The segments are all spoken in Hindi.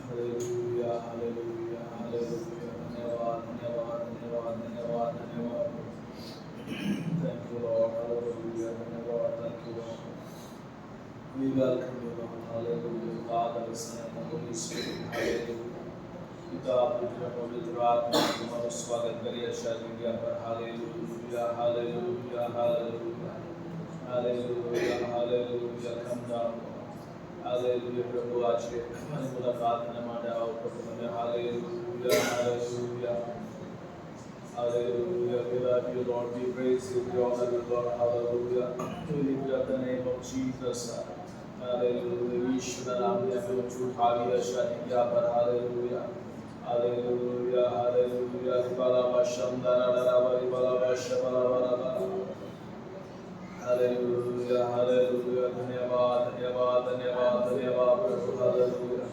हालेलुया हालेलुया हालेलुया धन्यवाद धन्यवाद धन्यवाद धन्यवाद धन्यवाद Thank you Lord hallelujah धन्यवाद thank you Lord We welcome you Lord hallelujah Father Son and Holy Spirit hallelujah पिता पुत्र पवित्र आत्मा तुम्हारा स्वागत करिए शायद पर hallelujah hallelujah hallelujah hallelujah hallelujah come down hallelujah प्रभु आज के हमारी मुलाकात में हमारे आओ प्रभु हमें hallelujah hallelujah hallelujah we love you Lord we praise you we honor you Lord hallelujah we lift up the name of Jesus hallelujah ईश्वर नाम में हमें उठा लिया शायद पर hallelujah Hallelujah, hallelujah, Ribalaba Shandara, Ribalaba Shabalaba, hallelujah, hallelujah, Dhanyavad, Dhanyavad, Dhanyavad, Dhanyavad, Prabhu, hallelujah,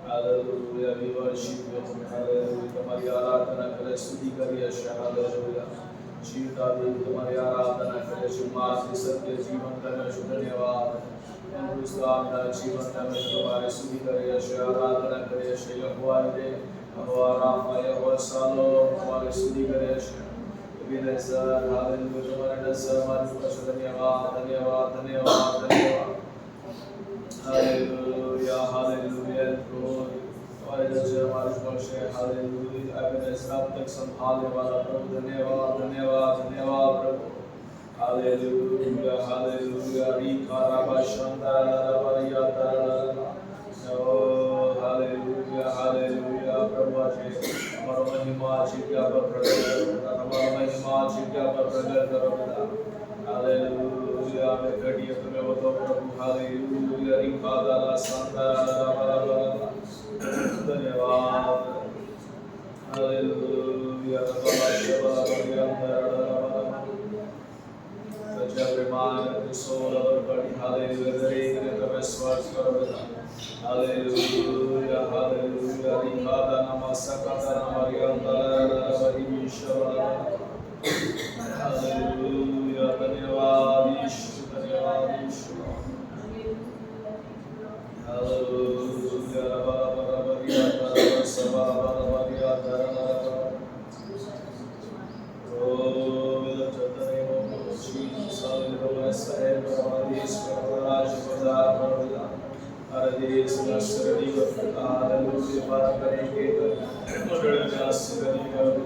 hallelujah, we worship you, hallelujah, Tumhari आराधना करे, स्तुति करिए, hallelujah, जीवता भी तुम्हारी आराधना करे, शुमास सत्य जीवन करने शुद्ध धन्यवाद हिंदुस्तान जीवन में तुम्हारे स्तुति करिए आराधना करिए यहोवा दे यहोवा राफा यहोवा सालो तुम्हारे स्तुति करिए विनसर हालेलुया तुम्हारे नसर हमारे ऊपर धन्यवाद धन्यवाद धन्यवाद धन्यवाद हालेलुया हालेलुया तुम्हारे नसर हमारे ऊपर से हालेलुया विनसर अब तक संभालने वाला प्रभु धन्यवाद धन्यवाद धन्यवाद प्रभु Hallelujah, hallelujah, Rikaraba Shandara Variyatara. Oh, hallelujah, hallelujah, Prabhu जी, हमारा महिमा चित्या पर प्रकट करो, हमारा महिमा चित्या पर प्रकट करो पिता. Hallelujah, मैं कटिया तुम्हें बताओ प्रभु, hallelujah, रिकादाला संदारा वरवरा. धन्यवाद. Hallelujah, रबाला शबाला वरियंतरा. Touch every mind, every soul, every body, hallelujah, the best words for everything. Hallelujah, hallelujah, Rikada Namasakata Namariyandala, Varimishara. Hallelujah, Dhanyavad Ishu, Dhanyavad Ishu. Hallelujah, Rabarabariyandara, Sabarabariyandara. Oh, we lift up the name of Jesus, hallelujah, Sahib,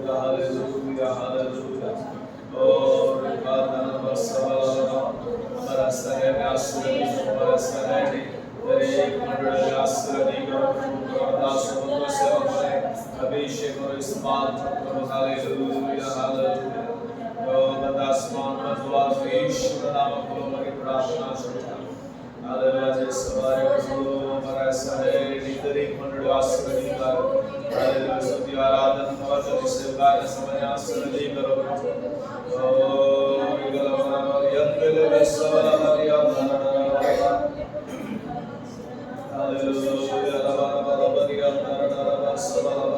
Hallelujah, hallelujah. Oh, Rikadana Basala, Marasaya Asuri, Marasaya, Dare, Asuri, Abhishek or Ismal, hallelujah, hallelujah. Oh, Badasman, Madhwa, Fish, Nama, Kulomari, Prashna, Hallelujah, Savari, Marasaya, Nidari, Mandasuri, Hallelujah, Sudhyaradan, Vajani, Sevaya, Samaya, Suri, Garo. Oh, Vigalamana, Yandele, Savara, Hallelujah, Rabba, Savara.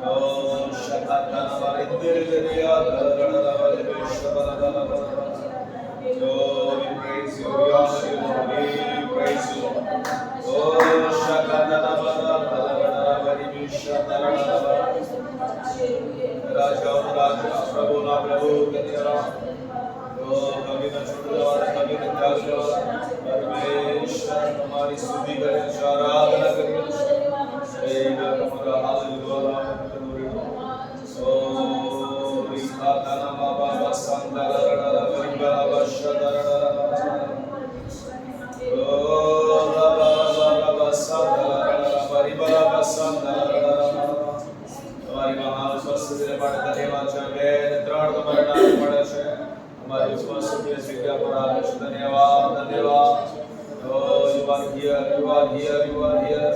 Oh, Shakatana, Indiriya, oh, we praise you, we honor you, we praise you. Oh, Shakatana, Raja, Raja, Prabhu, Prabhu, Katira. Oh, Kavina Chudra, Kavina Kajra, Parmeshwar, Hamari Sudhi Kare, Sharadana Kare. Ega Kamara, Hallelujah. Oh, Rikatana Baba Sandara, Varibala Shadara. Oh, Baba Sandara, Varibala Sandara. हमारी महान उपस्थिति में बड़े धन्यवाद चाहे निद्राण तुम्हारे नाम बड़े से हमारी उपस्थिति में स्वीकार पर आदेश धन्यवाद धन्यवाद oh you are here you are here you are here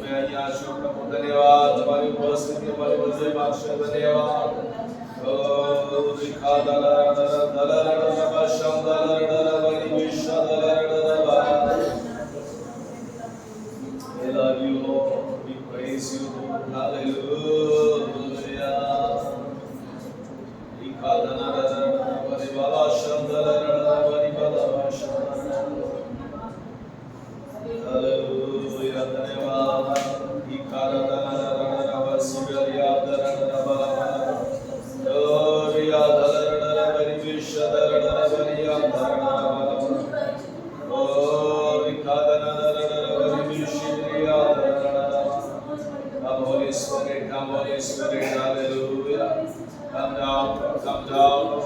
मैं यहाँ शुक्र को धन्यवाद हमारी उपस्थिति हमारी वजह बादशाह धन्यवाद oh दिखा दला दला दला दला बशम दला दला बड़ी विश्व दला दला we love you Lord we praise you hallelujah ikadana bari bala shandala bari bala shandala hallelujah धन्यवाद Come Holy Spirit, hallelujah. Come down, oh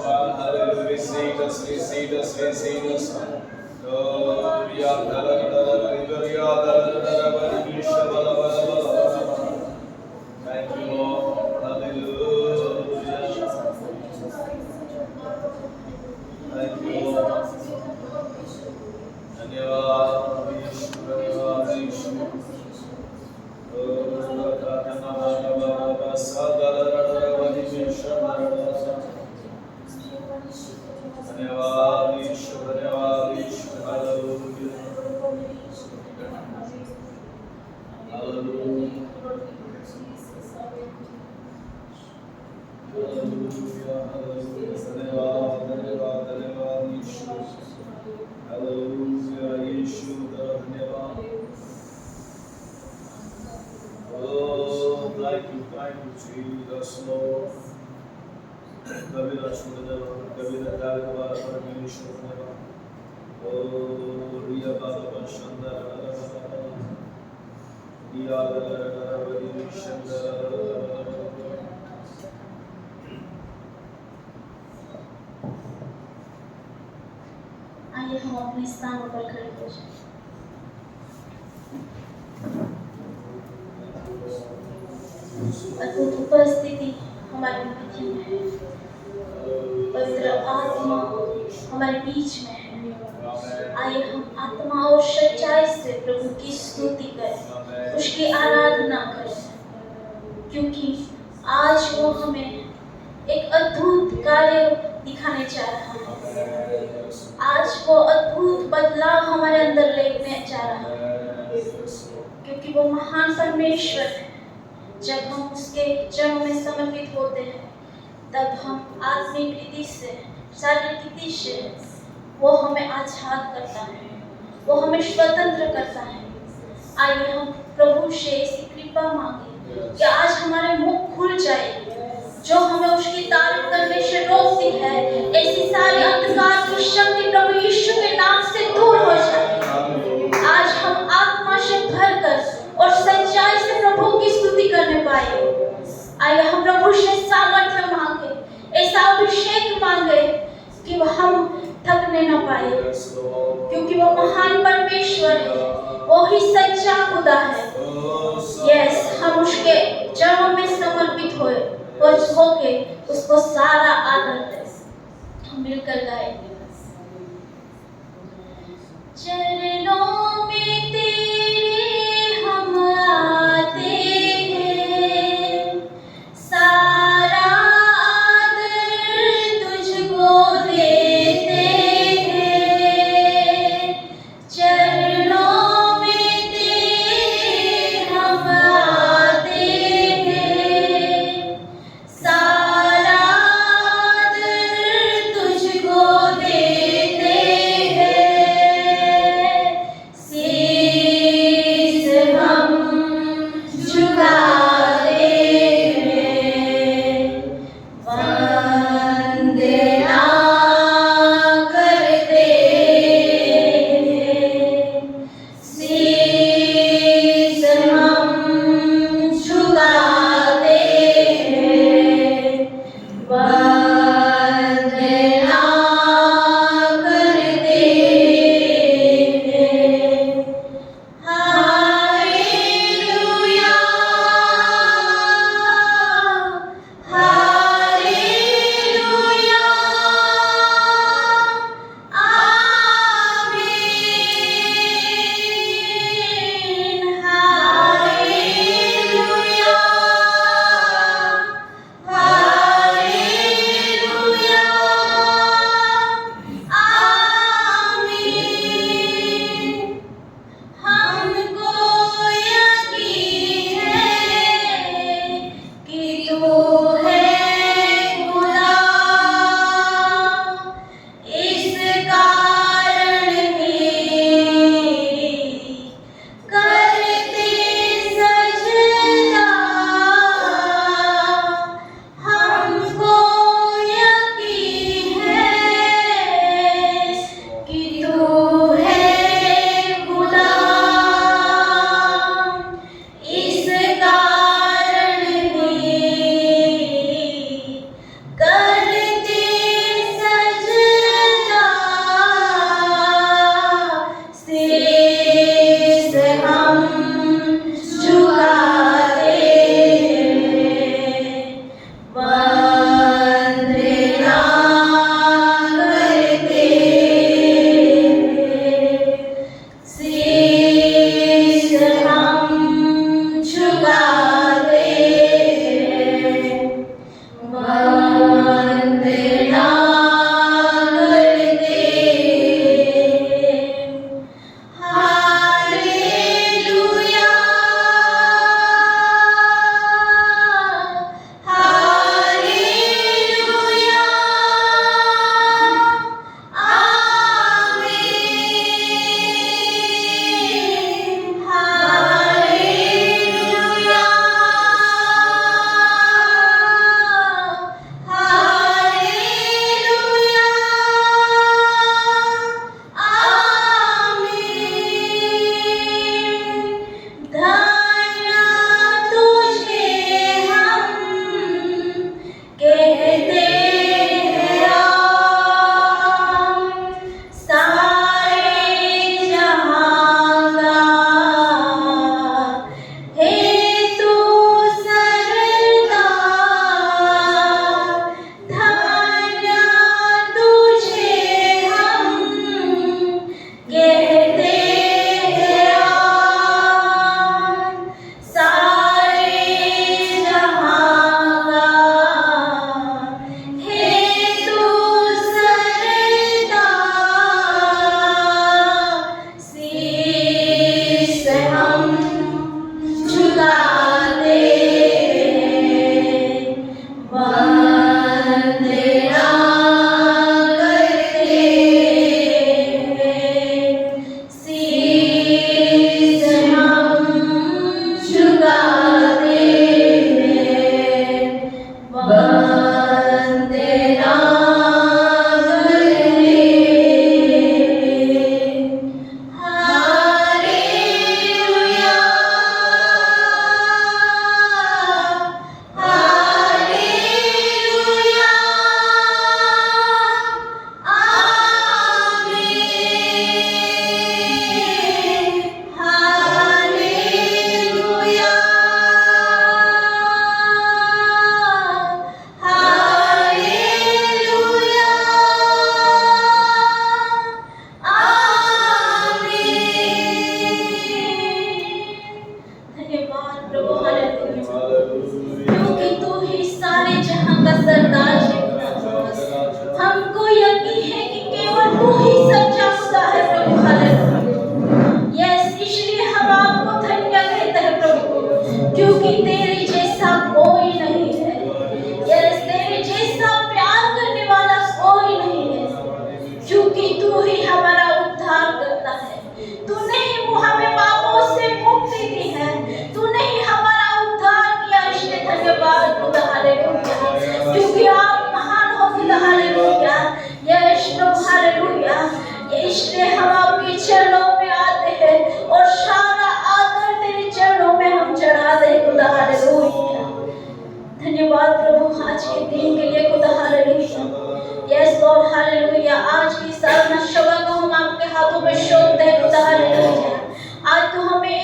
God, hallelujah. Receive us. Oh, thank you, Lord, hallelujah. Thank you, Lord. धन्यवाद यीशु। Jesus, Lord. Kavira Shudava, Kavira Dagava, Parmeshwarava, Oh, Riya Baba Shandara, Riya Shandara. आइए हम अपने स्थानों पर खड़े हो जाएं। अद्भुत उपस्थिति हमारे मध्य में है, पवित्र आत्मा हमारे बीच में है। आइए हम आत्मा और सच्चाई से प्रभु की स्तुति करें, उसकी आराधना करें, क्योंकि आज वो हमें एक अद्भुत कार्य दिखाने जा रहा है। आज वो अद्भुत बदलाव हमारे अंदर लेने जा रहा है, क्योंकि वो महान परमेश्वर है। जब हम उसके चरणों में समर्पित होते हैं, तब हम आत्मिक रीति से, शारीरिक रीति से वो हमें आजाद करता है, वो हमें स्वतंत्र करता है। आइए हम प्रभु से ऐसी कृपा मांगे कि आज हमारे मुख खुल जाए, जो हमें उसकी तारीफ करने से रोकती है, ऐसी सारी अंधकार की शक्ति प्रभु यीशु के नाम से दूर हो जाए। आज हम आत्मा से भरकर और सच्चाई से प्रभु की स्तुति करने पाए। आइए हम प्रभु से सामर्थ्य मांगे, ऐसा अभिषेक मांगे कि हम थकने न पाए, क्योंकि वो महान परमेश्वर है, वो ही सच्चा खुदा है। यस, हम उसके चरणों में समर्पित होके उसको सारा आदर दें। हम मिलकर गाएंगे। चरणों में तेरे हम आते हैं, सारा आदर तुझको देते हैं। चरणों में तेरे हम आते हैं, सारा आदर तुझको देते हैं।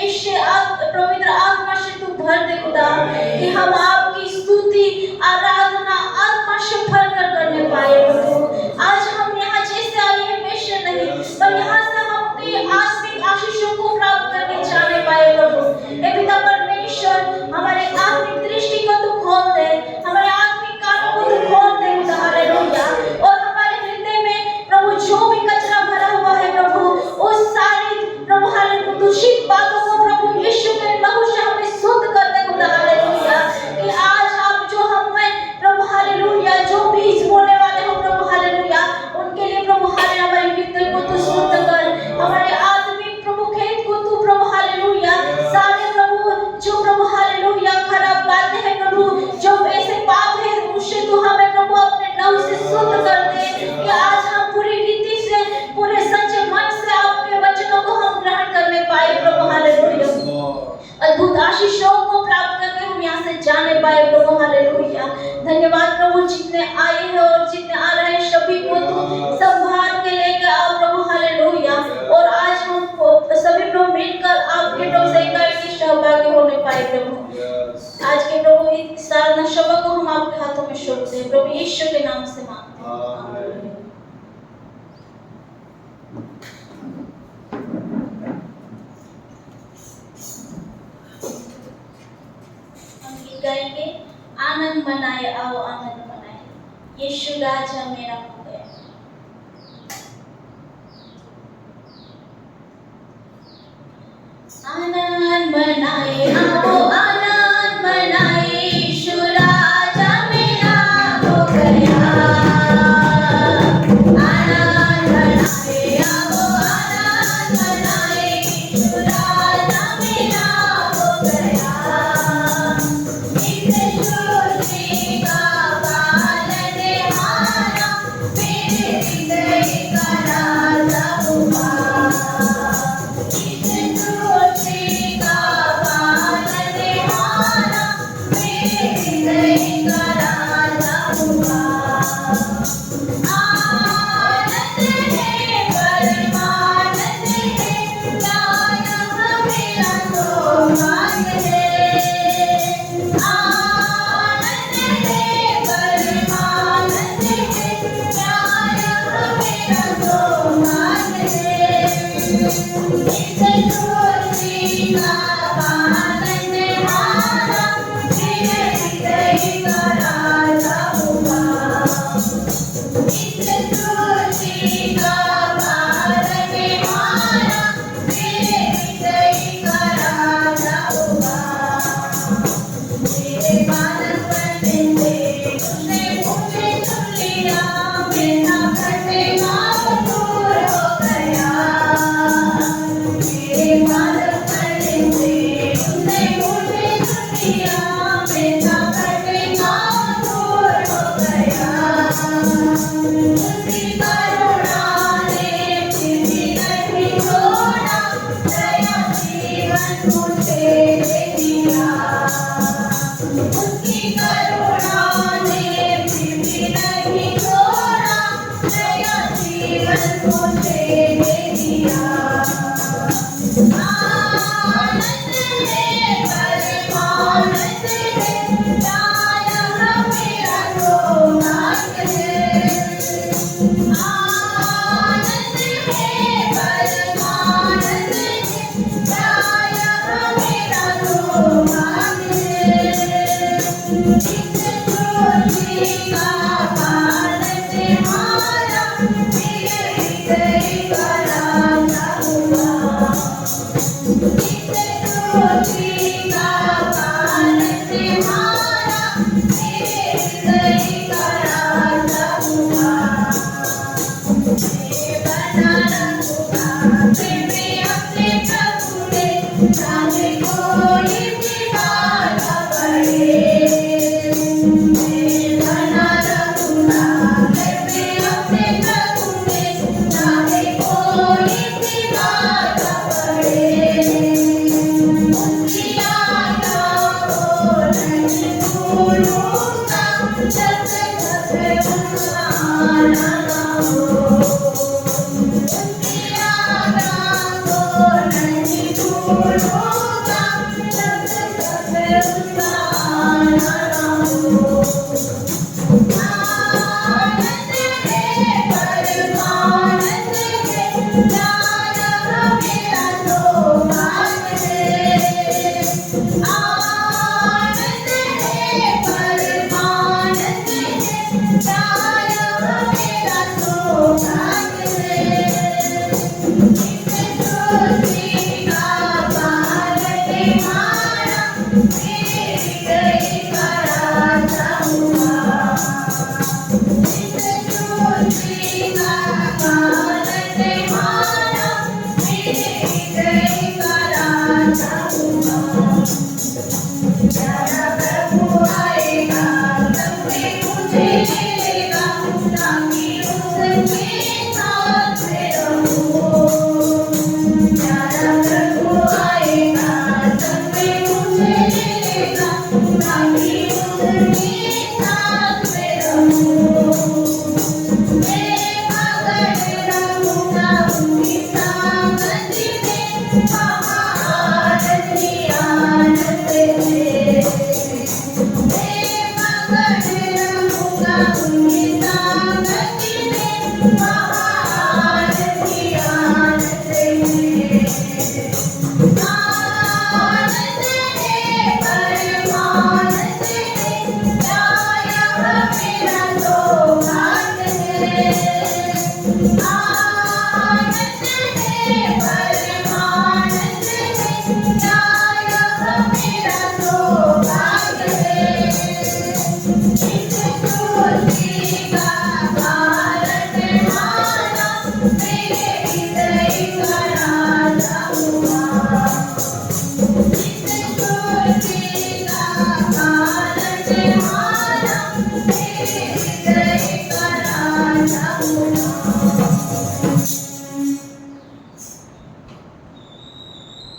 पवित्र आत्मा से तू भर दे खुदा, कि हम आपकी स्तुति आराधना आत्मा से भर कर करने पाए प्रभु। आज हम यहाँ जैसे आए हैं वैसे नहीं, पर यहाँ से हम अपनी आत्मिक आशीषों को प्राप्त करने जाने पाए प्रभु। हे पिता परमेश्वर, हमारे आत्मिक दृष्टि को तू खोल दे, हमारे आत्मिक कानों को तू खोल दे खुदा, हालेलुया। और हमारे हृदय में प्रभु जो भी कचरा भरा हुआ है प्रभु, उस सारी प्रभु हालेलुया दूषित बातों को प्रभु यीशु के लहू से हमें शुद्ध कर दे खुदा, हालेलुया। कि आज आप जो हमें प्रभु हालेलुया जो बीज बोलने वाले हो प्रभु हालेलुया, उनके लिए प्रभु हालेलुया हमारे हृदय को तू शुद्ध कर, हमारे आत्मिक प्रभु खेत को तू प्रभु हालेलुया सारे प्रभु जो प्रभु हालेलुया खराब बातें हैं प्रभु, जो ऐसे पाप है उससे तू हमें प्रभु अपने लहू से शुद्ध कर दे, कि आज हम पूरी रीति से पूरे सच्चे मन से आपके वचनों को हम ग्रहण करने पाए प्रभु हालेलुया। अद्भुत आशीषों को प्राप्त करके हम यहाँ से जाने पाए प्रभु हालेलुया। धन्यवाद प्रभु, जितने आए हैं और जितने आ रहे हैं सभी को तू संभाल के लेकर आ प्रभु हालेलुया। और आज हम सभी लोग मिलकर आपके प्रभु से एकाएक सहभागी होने पाए प्रभु। आज के प्रभु इस साधना सभा को हम आपके हाथों में सौंपते हैं प्रभु यीशु के नाम से मांगते हैं, आमीन। हम गीत गाएंगे, आनंद मनाए आओ आनंद मनाए, यीशु राजा मेरा हो गया। आनंद मनाए आओ आनंद मनाए, यीशु राजा मेरा हो गया। आनंद मनाए आओ आनंद मनाए, यीशु राजा मेरा हो गया। इस सृष्टि का पालनहारा, मेरे हृदय का राजा हुआ। Oh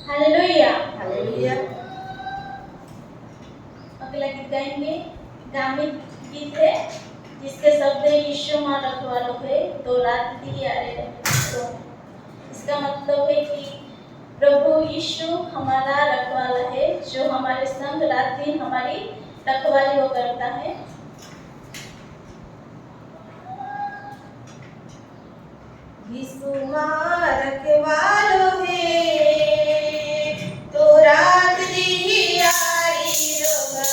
hallelujah. हालेलुया। अगला गीत गाएंगे, गामित गीत है जिसके शब्द है यीशु मां रखवालो है तो रात दी यारे तो इसका मतलब है कि प्रभु यीशु हमारा रखवाला है जो हमारे संग रात दिन हमारी रखवाली वो करता है। यीशु मां रखवालो है तो रात दी यारी रोगा।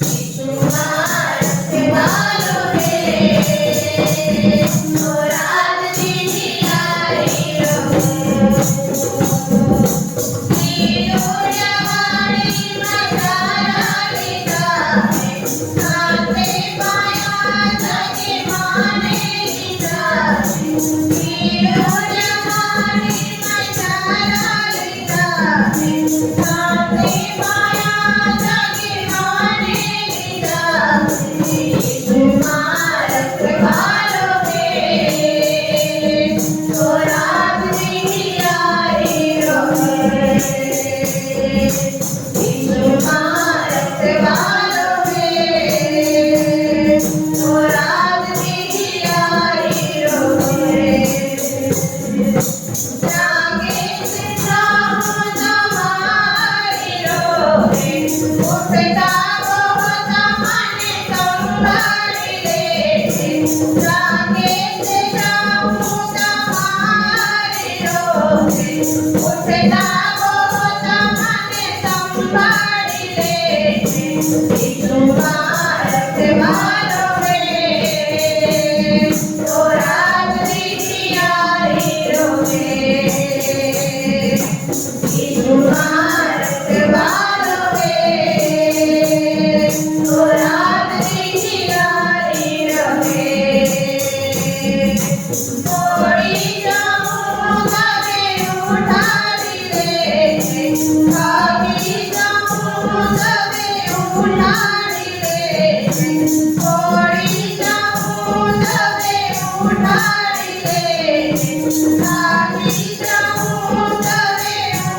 यीशु मां रखवालो है तो रात दी यारी रोगा। नीलो जवानी मजारा लिखा है साथे पाया जगे माने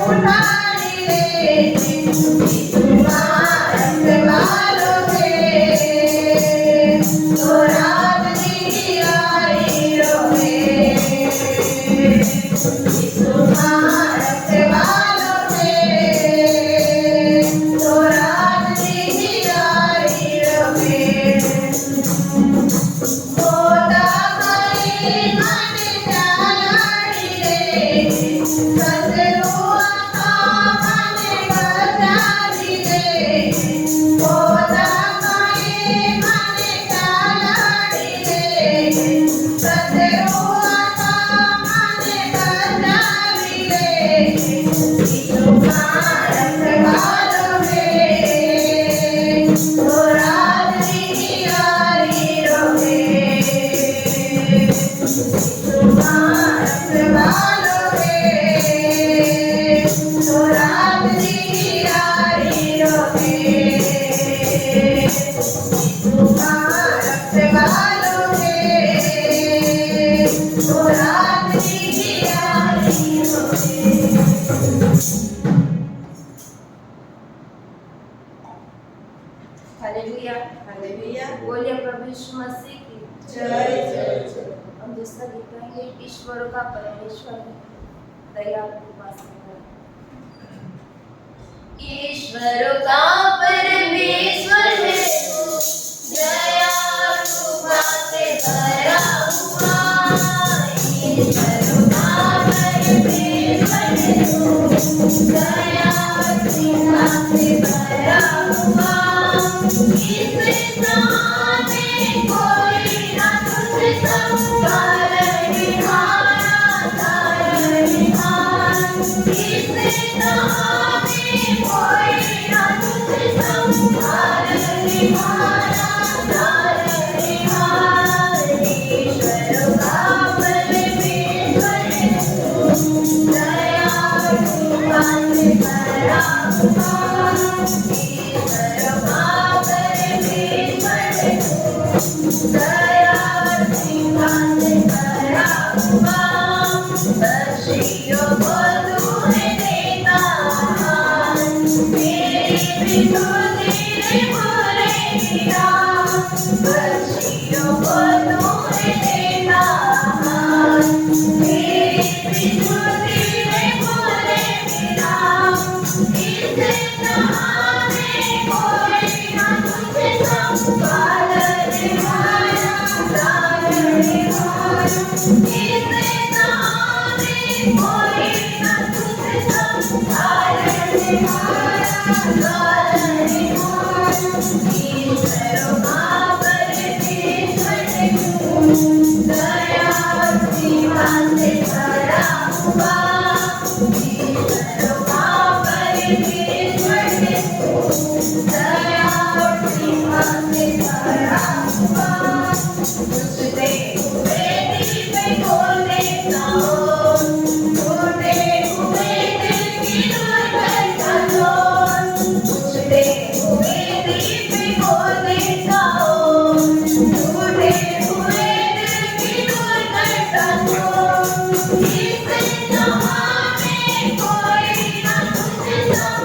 उठा हालेलुया हालेलुया बोलिए प्रभु यीशु मसीह की जय जय हम दूसरा गीत गाएंगे ईश्वर का परमेश्वर है दया कृपा से ईश्वर का परमेश्वर है वो, दया कृपा से भरा हुआ ईश्वर का परमेश्वर है वो, दया कृपा से भरा हुआ इस जमाने कोई ना तुझसे तारणहार इस जमाने कोई ना तुझसे तारणहार ईश्वर का परमेश्वर है वो, दया कृपा से भरा हुआ ईश्वर का परमेश्वर है वो, दया कृपा से भरा हुआ बर्षियों को तूने देता मेरी विधुति ने पूरे किया बर्षियों को तूने देता मेरी विधुति ने पूरे किया इस जमाने कोई ना तुझे संभालने वाला तारणहार इस जमाने कोई ना तुझे संभालने वाला तारणहार ईश्वर का परमेश्वर है वो, दया कृपा से भरा हुआ ईश्वर का परमेश्वर है वो, दया कृपा से भरा हुआ तुझसे हुए दिल पे खोल देता हो टूटे हुए दिल की दुर्घटना लो तुझसे हुए दिल पे खोल देता हो टूटे हुए दिल की दुर्घटना लो इस जमाने कोई ना तुझे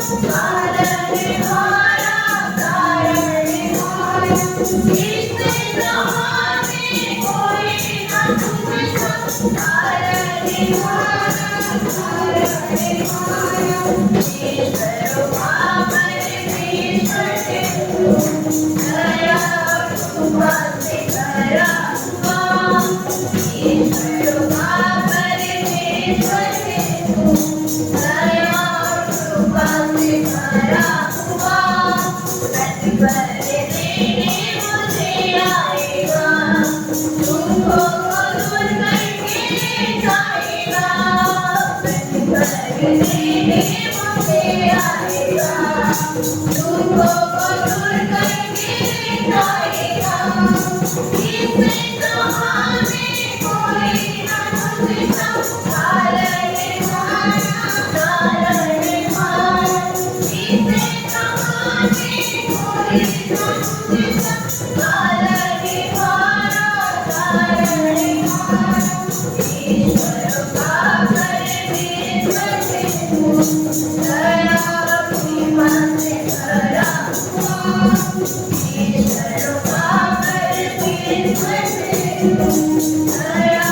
संभालने वाला तारणहार इस जमाने कोई ना तुझे संभालने वाला तारणहार ईश्वर का परमेश्वर है वो, दया कृपा से भरा हुआ ईश्वर का परमेश्वर है वो, दया कृपा से भरा हुआ प्रतिफल देने मुझे आएगा तुमको दूर करके ले जाएगा प्रतिफल देने मुझे आएगा तुमको दूर करके ले जाएगा इस जमाने कोई ना तुझे संभालने वाला तारणहार इस जमाने कोई ना तुझे संभालने वाला तारणहार ईश्वर का परमेश्वर है वो, दया कृपा से भरा हुआ ईश्वर का परमेश्वर है वो, दया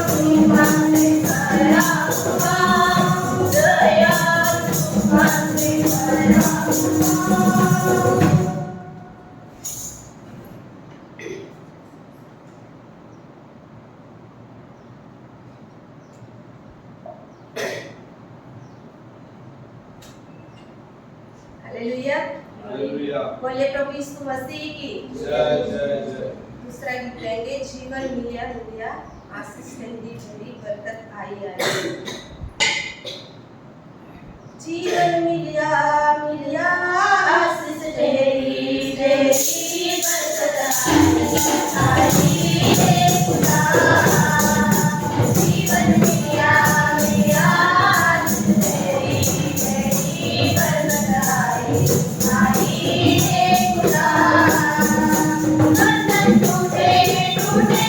कृपा से भरा हुआ दया कृपा से भरा हुआ हालेलुया हालेलुया बोलिए प्रभु यीशु मसीह की जय जय जय दूसरा गीत गाएंगे जीवन मिलिया मिलिया आशीष ठंडी भरी बरकत आई आई जीवन मिलिया मिलिया आशीष ठहरी ठहरी बरकत आई है खुदा जीवन मिलिया मिलिया आशीष ठहरी ठहरी बरकत आई है खुदा बंधन टूटे टूटे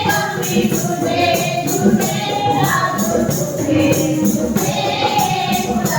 कभी टूटे टूटे अब टूटे टूटे खुदा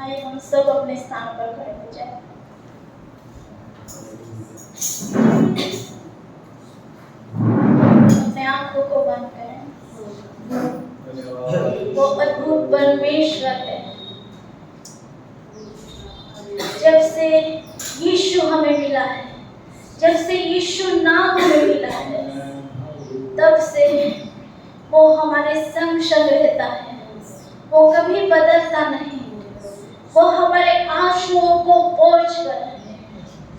आइए हम सब अपने स्थान पर खड़े हो जाएं। अपने आंखों को बंद करें। वो अद्भुत परमेश्वर है। जब से यीशु हमें मिला है, जब से यीशु नाम हमें मिला है, तब से वो हमारे संग संग रहता है। वो कभी बदलता नहीं। वो हमारे आंसुओं को पोंछ कर,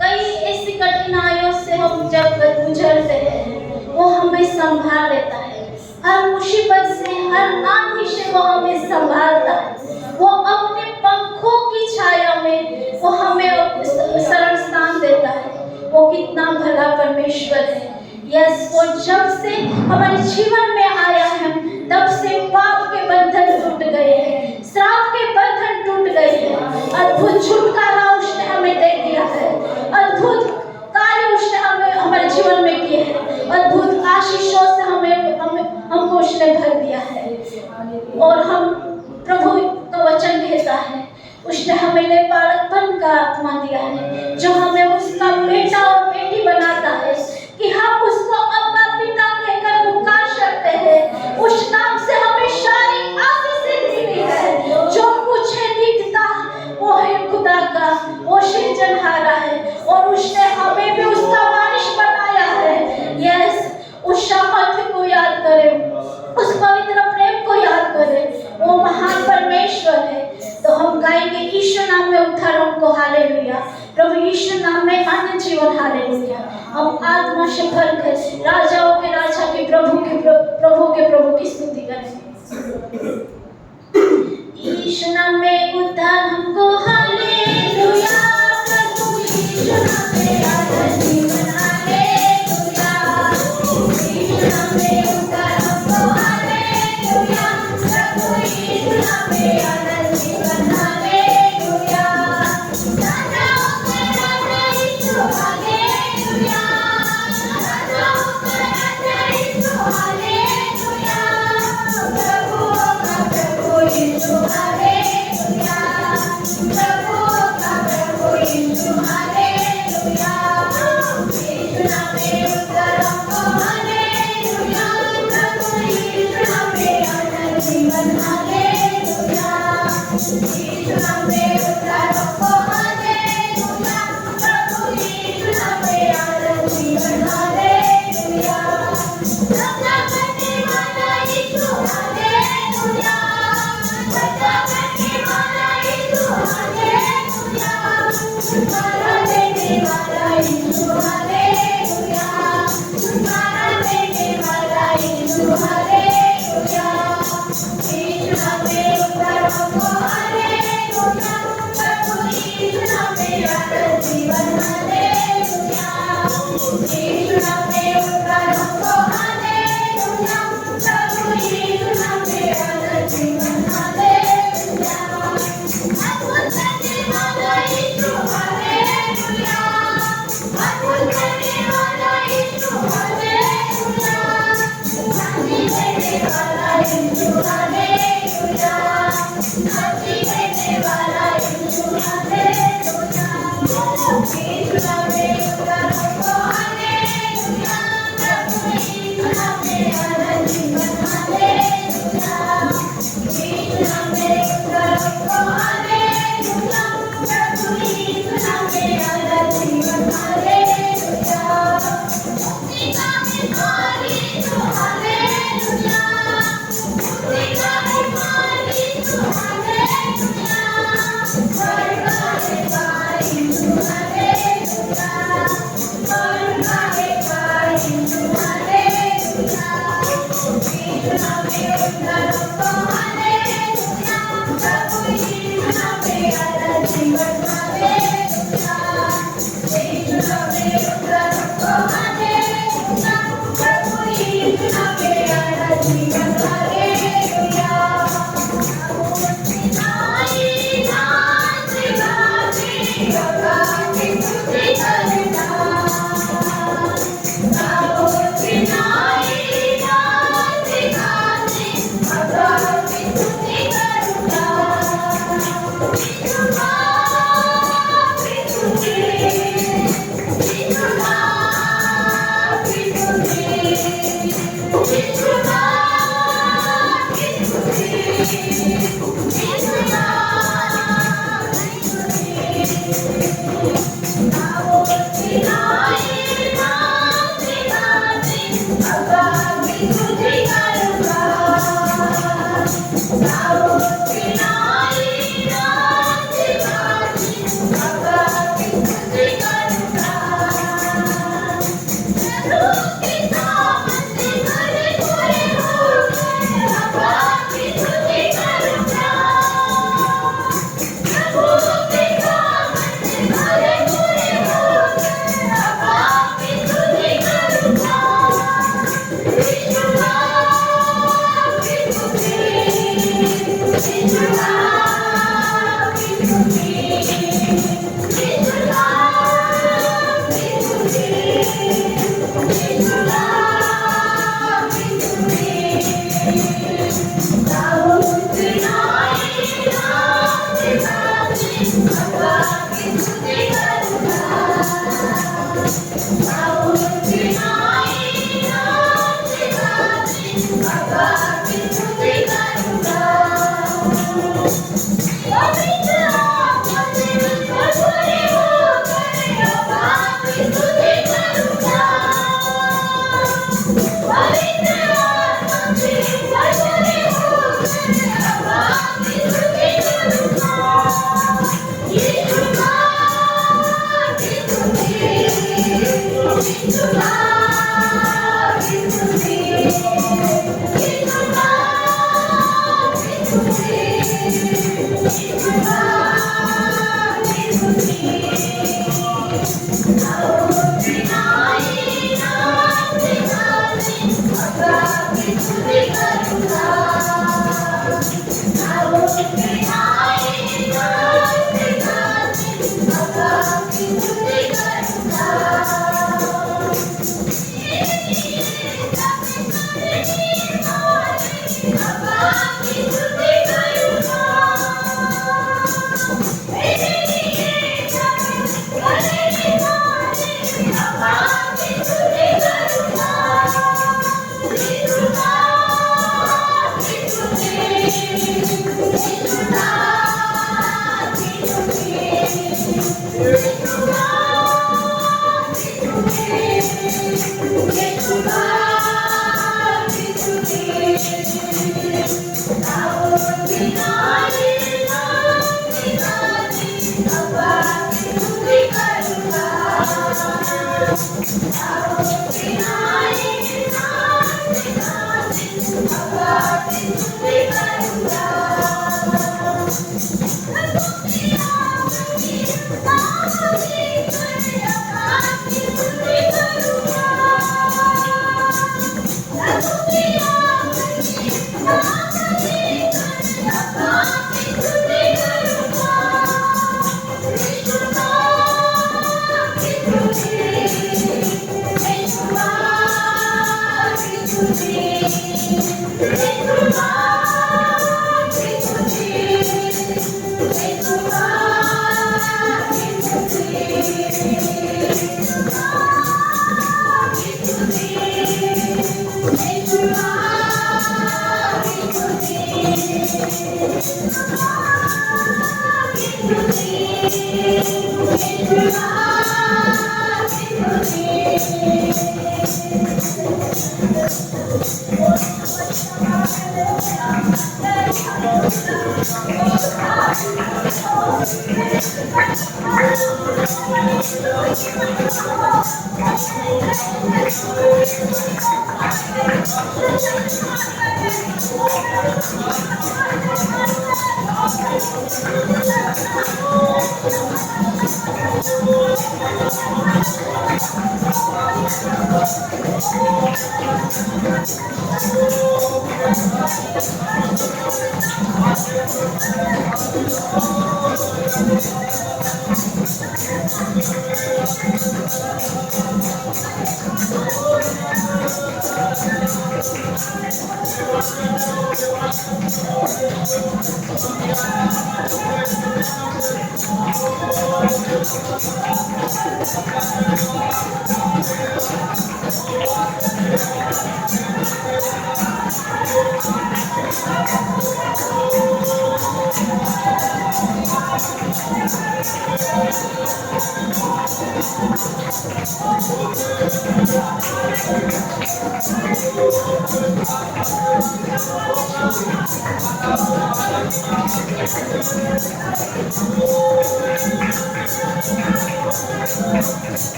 कई ऐसी कठिनाइयों से हम जब गुजरते हैं, वो हमें संभाल लेता है। हर मुसीबत से, हर आंधी से वो हमें संभालता है। वो अपने पंखों की यस, वो जब से हमारे जीवन में आया है तब से पाप के बंधन टूट गए हैं, श्राप के बंधन टूट गए हैं। अद्भुत छुटकारा उसने हमें दे दिया है, अद्भुत कार्य उसने हमारे जीवन में किए हैं, अद्भुत आशीषों से हमको उसने भर दिया है। और हम प्रभु का वचन कहता है उसने हमें बालकपन का आत्मा दिया है, जो हमें उसका बेटा और बेटी बनाता है कि हम उसको अब्बा पिता कहकर पुकार सकते हैं। उस नाम से हमें सारी आशीषें मिली है। जो कुछ है दिखता वो है खुदा का, वो सृजनहारा है और उसने हमें भी उसका वारिस बनाया है। यस, उस सामर्थ्य को याद करें, उस पवित्र प्रेम को याद करें, वो महान परमेश्वर है। तो हम गाएंगे यीशु नाम में उद्धार हमको, हालेलुया। प्रभु यीशु नाम में अनंत जीवन, हालेलुया। हम आत्मा से भरकर राजाओं के राजा के प्रभु की स्तुति करेंगे। यीशु नाम में उद्धार हमको, हालेलुया। प्रभु यीशु नाम में अनंत जीवन, हालेलुया। यीशु नाम में उद्धार हमको, हालेलुया। प्रभु यीशु नाम में अनंत जीवन, हालेलुया। राजाओं के राजा यीशु, हालेलुया। राजाओं के राजा यीशु, हालेलुया। प्रभुओं का प्रभु यीशु, हालेलुया। प्रभुओं का प्रभु यीशु, हालेलुया। यीशु नाम में उद्धार हमको, हालेलुया। प्रभु यीशु नाम में अनंत जीवन, हालेलुया। यीशु नाम में उद्धार हमको, हालेलुया। प्रभु यीशु नाम में अनंत जीवन, हालेलुया। रक्षा करने वाला यीशु, हालेलुया। रक्षा करने वाला यीशु, हालेलुया। छुटकारा देने वाला यीशु, हालेलुया। छुटकारा देने वाला यीशु, हालेलुया। यीशु नाम में उद्धार हमको, हालेलुया। प्रभु यीशु नाम में अनंत जीवन, हालेलुया। यीशु नाम में उद्धार हमको, हालेलुया। प्रभु यीशु नाम में अनंत जीवन, हालेलुया। अद्भुत करने वाला यीशु, हालेलुया। अद्भुत करने वाला यीशु, हालेलुया। शांति देने वाला यीशु, हालेलुया। शांति देने वाला यीशु, हालेलुया। यीशु नाम में उद्धार हमको, हालेलुया। प्रभु यीशु नाम में अनंत जीवन, हालेलुया। यीशु नाम में उद्धार हमको, हालेलुया। प्रभु यीशु नाम में अनंत जीवन, हालेलुया। मुक्ति का है द्वार यीशु, हालेलुया। मुक्ति का है द्वार यीशु, हालेलुया। स्वर्ग का है द्वार यीशु, हालेलुया। स्वर्ग का है द्वार यीशु, हालेलुया। यीशु नाम में उद्धार हमको, हालेलुया। प्रभु यीशु नाम में अनंत जीवन, हालेलुया। यीशु नाम में उद्धार हमको, हालेलुया। प्रभु यीशु नाम में अनंत जीवन, हालेलुया। नाई नाच गाते बाबा की स्तुति करना। गाओ कि नाई नाच गाते बाबा की स्तुति करना। यीशु नाम की स्तुति, यीशु नाम की स्तुति, यीशु नाम की स्तुति, यीशु नाम की स्तुति। गाओ कि नाई नाच गाते बाबा की स्तुति करना। गाओ कि नाई नाच गाते बाबा की स्तुति करना। प्रभु के सामंत खड़े हुए होकर बाबा की स्तुति करना। प्रभु के सामंत खड़े हुए होकर बाबा की स्तुति करना।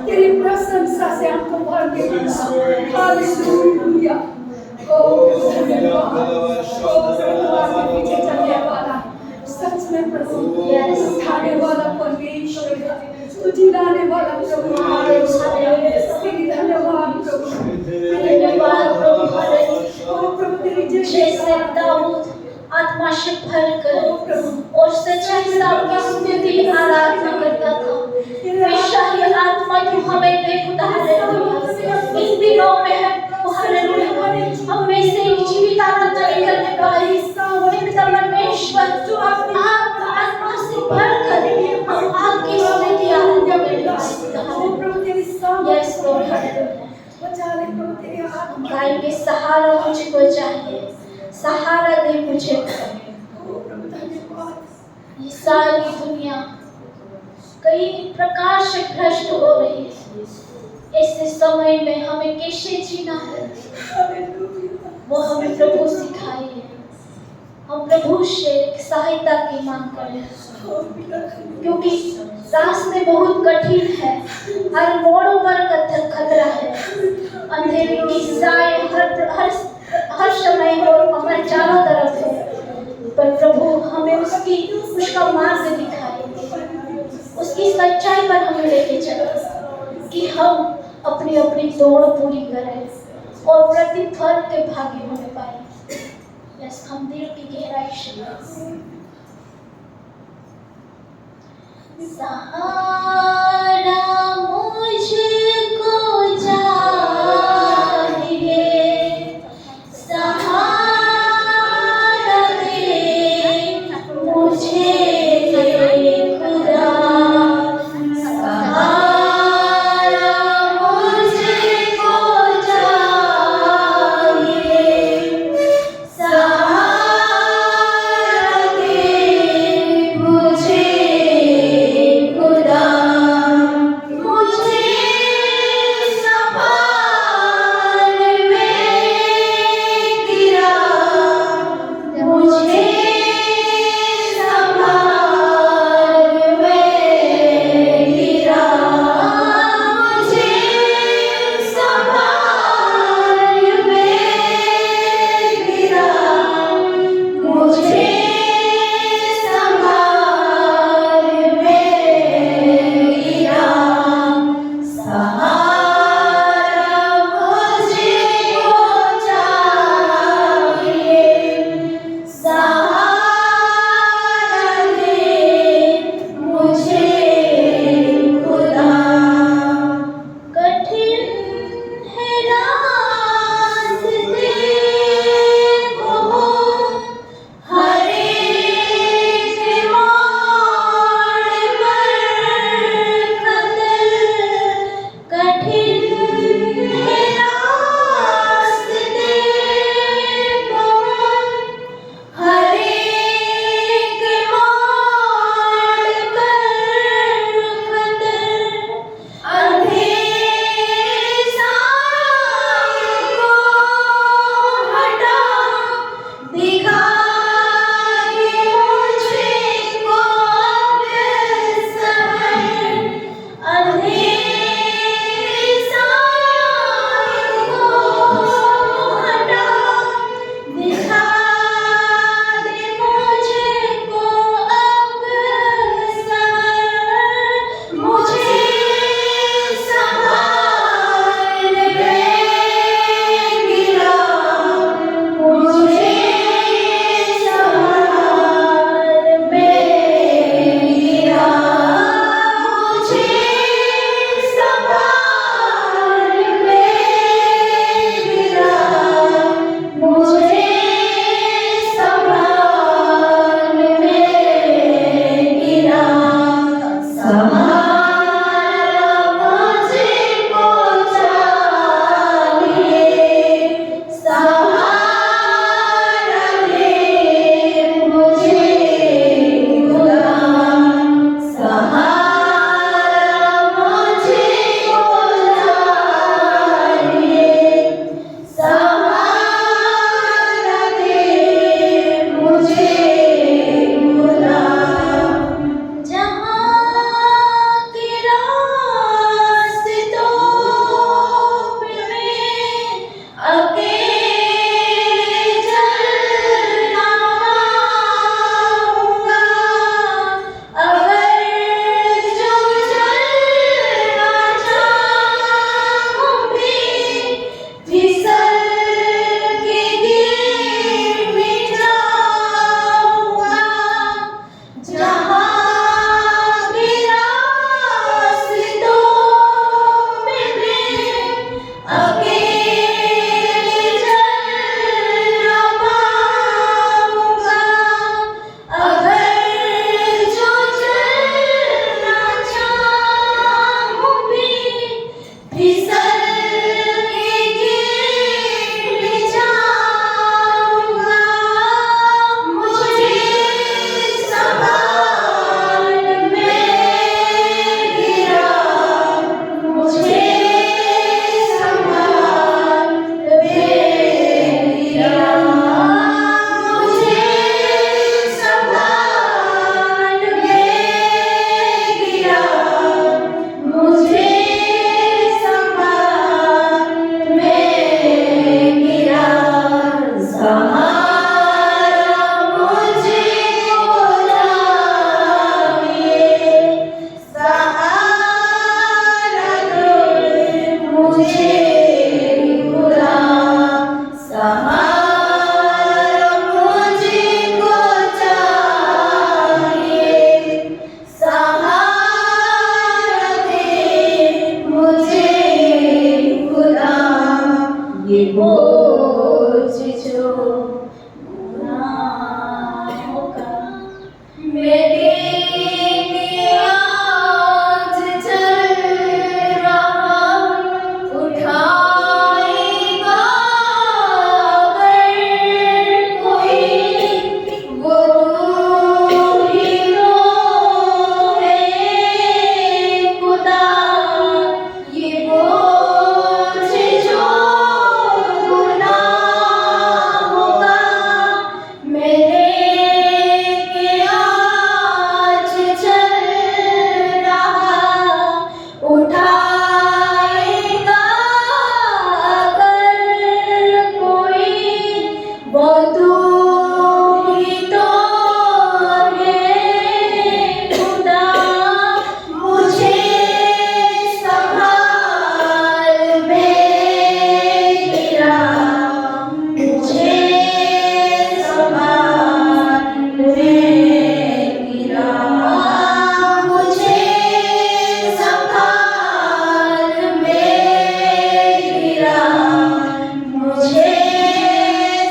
तेरी प्रशंसा से हमको भर देना। हालेलुया। ओ धन्यवाद। ओ प्रभु आपके पीछे चलने वाला, सच में प्रभु उठाने वाला परमेश्वर, तू जिलाने वाला प्रभु। तेरी धन्यवाद प्रभु, धन्यवाद प्रभु। ओ प्रभु तेरी जैसे दाऊद आत्मा से भरकर और सच्चाई से आपकी स्तुति आराधना करता था, हमेशा ही आत्मा की हमें बेखुदा इन दिनों में है हम में से जीवित आत्मा निकलने वाली परमेश्वर जो अपनी आत्मा से भरकर हम आपकी स्तुति आराधना करेंगे। यस लॉर्ड, गाएंगे सहारा मुझको चाहिए, सहारा दे मुझे। ये सारी दुनिया कई प्रकार से भ्रष्ट हो रही है। ऐसे समय में हमें कैसे जीना है वो हमें प्रभु सिखाइए। हम प्रभु से सहायता की मांग करें, क्योंकि रास्ते बहुत कठिन है, हर मोड़ों पर खतरा है, अंधेरे की साए हर समय और हमारे चारों तरफ है। पर प्रभु हमें उसका मार्ग दिखाए, उसकी सच्चाई पर हमें लेके चले कि हम अपनी अपनी दौड़ पूरी करें और प्रतिफल के भागी होने पाए। यस, हम दिल की गहराई से सहारा मुझको चाहिए, सहारा दे मुझे खुदा, सहारा मुझको चाहिए, सहारा दे मुझे खुदा। बोझ जो गुनाहों का मेरे लिए आज चल रहा, उठाएगा अगर कोई वो तू ही तो है खुदा, ये बोझ जो गुनाहों का मेरे के आज चल रहा, उठाएगा अगर कोई वो तू ही तो है खुदा, मुझे संभाल मेरा, मुझे संभाल मेरा, मुझे संभाल मेरा, मुझे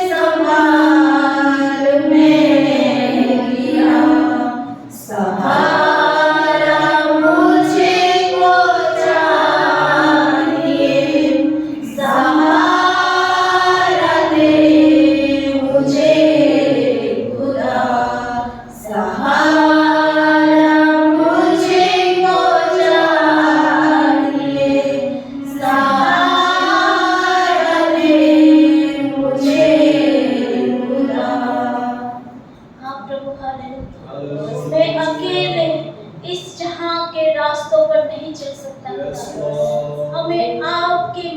संभाल मेरा, सहारा मुझे को चाहिए, सहारा दे मुझे खुदा, सहारा मुझे को चाहिए, सहारा दे मुझे खुदा। हाँ प्रभु हालेलुया। मैं अकेले इस जहां के रास्तों पर नहीं चल सकता, हमें आपके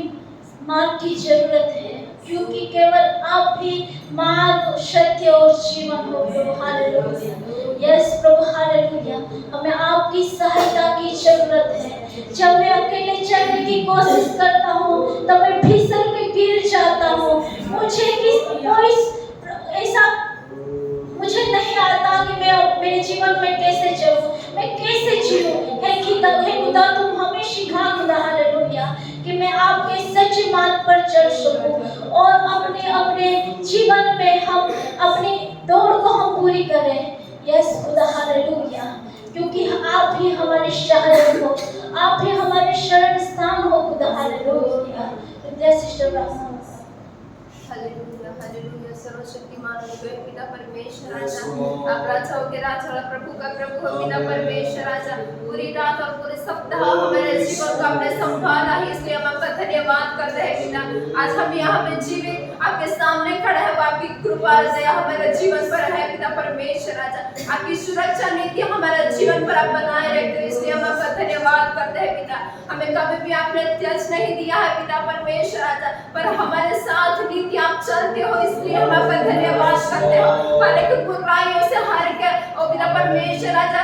मार्ग की जरूरत है, क्योंकि केवल आप ही मार्ग, सत्य और जीवन हो प्रभु हालेलुया। यस प्रभु हालेलुया, हमें आपकी सहायता की जरूरत है। जब मैं अकेले चलने की कोशिश करता हूँ तब मैं फिसल के गिर जाता हूँ। मुझे ऐसा मुझे नहीं आता कि मैं मेरे जीवन में कैसे चलूं, मैं कैसे जीऊं। हे खुदा तुम हमें सिखा खुदा हालेलुया कि मैं आपके सच्चे मार्ग पर चल सकूं और अपने जीवन में हम अपनी दौड़ को हम पूरी करें। यस खुदा हालेलुया, क्योंकि आप ही हमारे शहर हो, आप ही हमारे शरण स्थान हो खुदा हालेलुया। जय सिस्टर हालेलुया हालेलुया। सर्वशक्तिमान हो गए पिता परमेश्वर राजा, आप राजाओं के राजा और प्रभु का प्रभु हो पिता परमेश्वर राजा। पूरी रात और पूरे सप्ताह हमारे जीवन को आपने संभाला है, इसलिए हम आपका धन्यवाद करते हैं पिता। आज हम यहाँ पे जीवित आपके सामने खड़े हैं, आपकी कृपा दया हमारे जीवन पर है पिता परमेश्वर राजा। आपकी सुरक्षा नीति हमारे जीवन पर आप बनाए रखते हो, इसलिए हम आपका धन्यवाद करते हैं पिता। हमें कभी भी आपने त्याज नहीं दिया है पिता परमेश्वर राजा, पर हमारे साथ नीति आप चलते हो, इसलिए हम आपका धन्यवाद करते हो। हर एक बुराइयों से हर एक पिता परमेश्वर राजा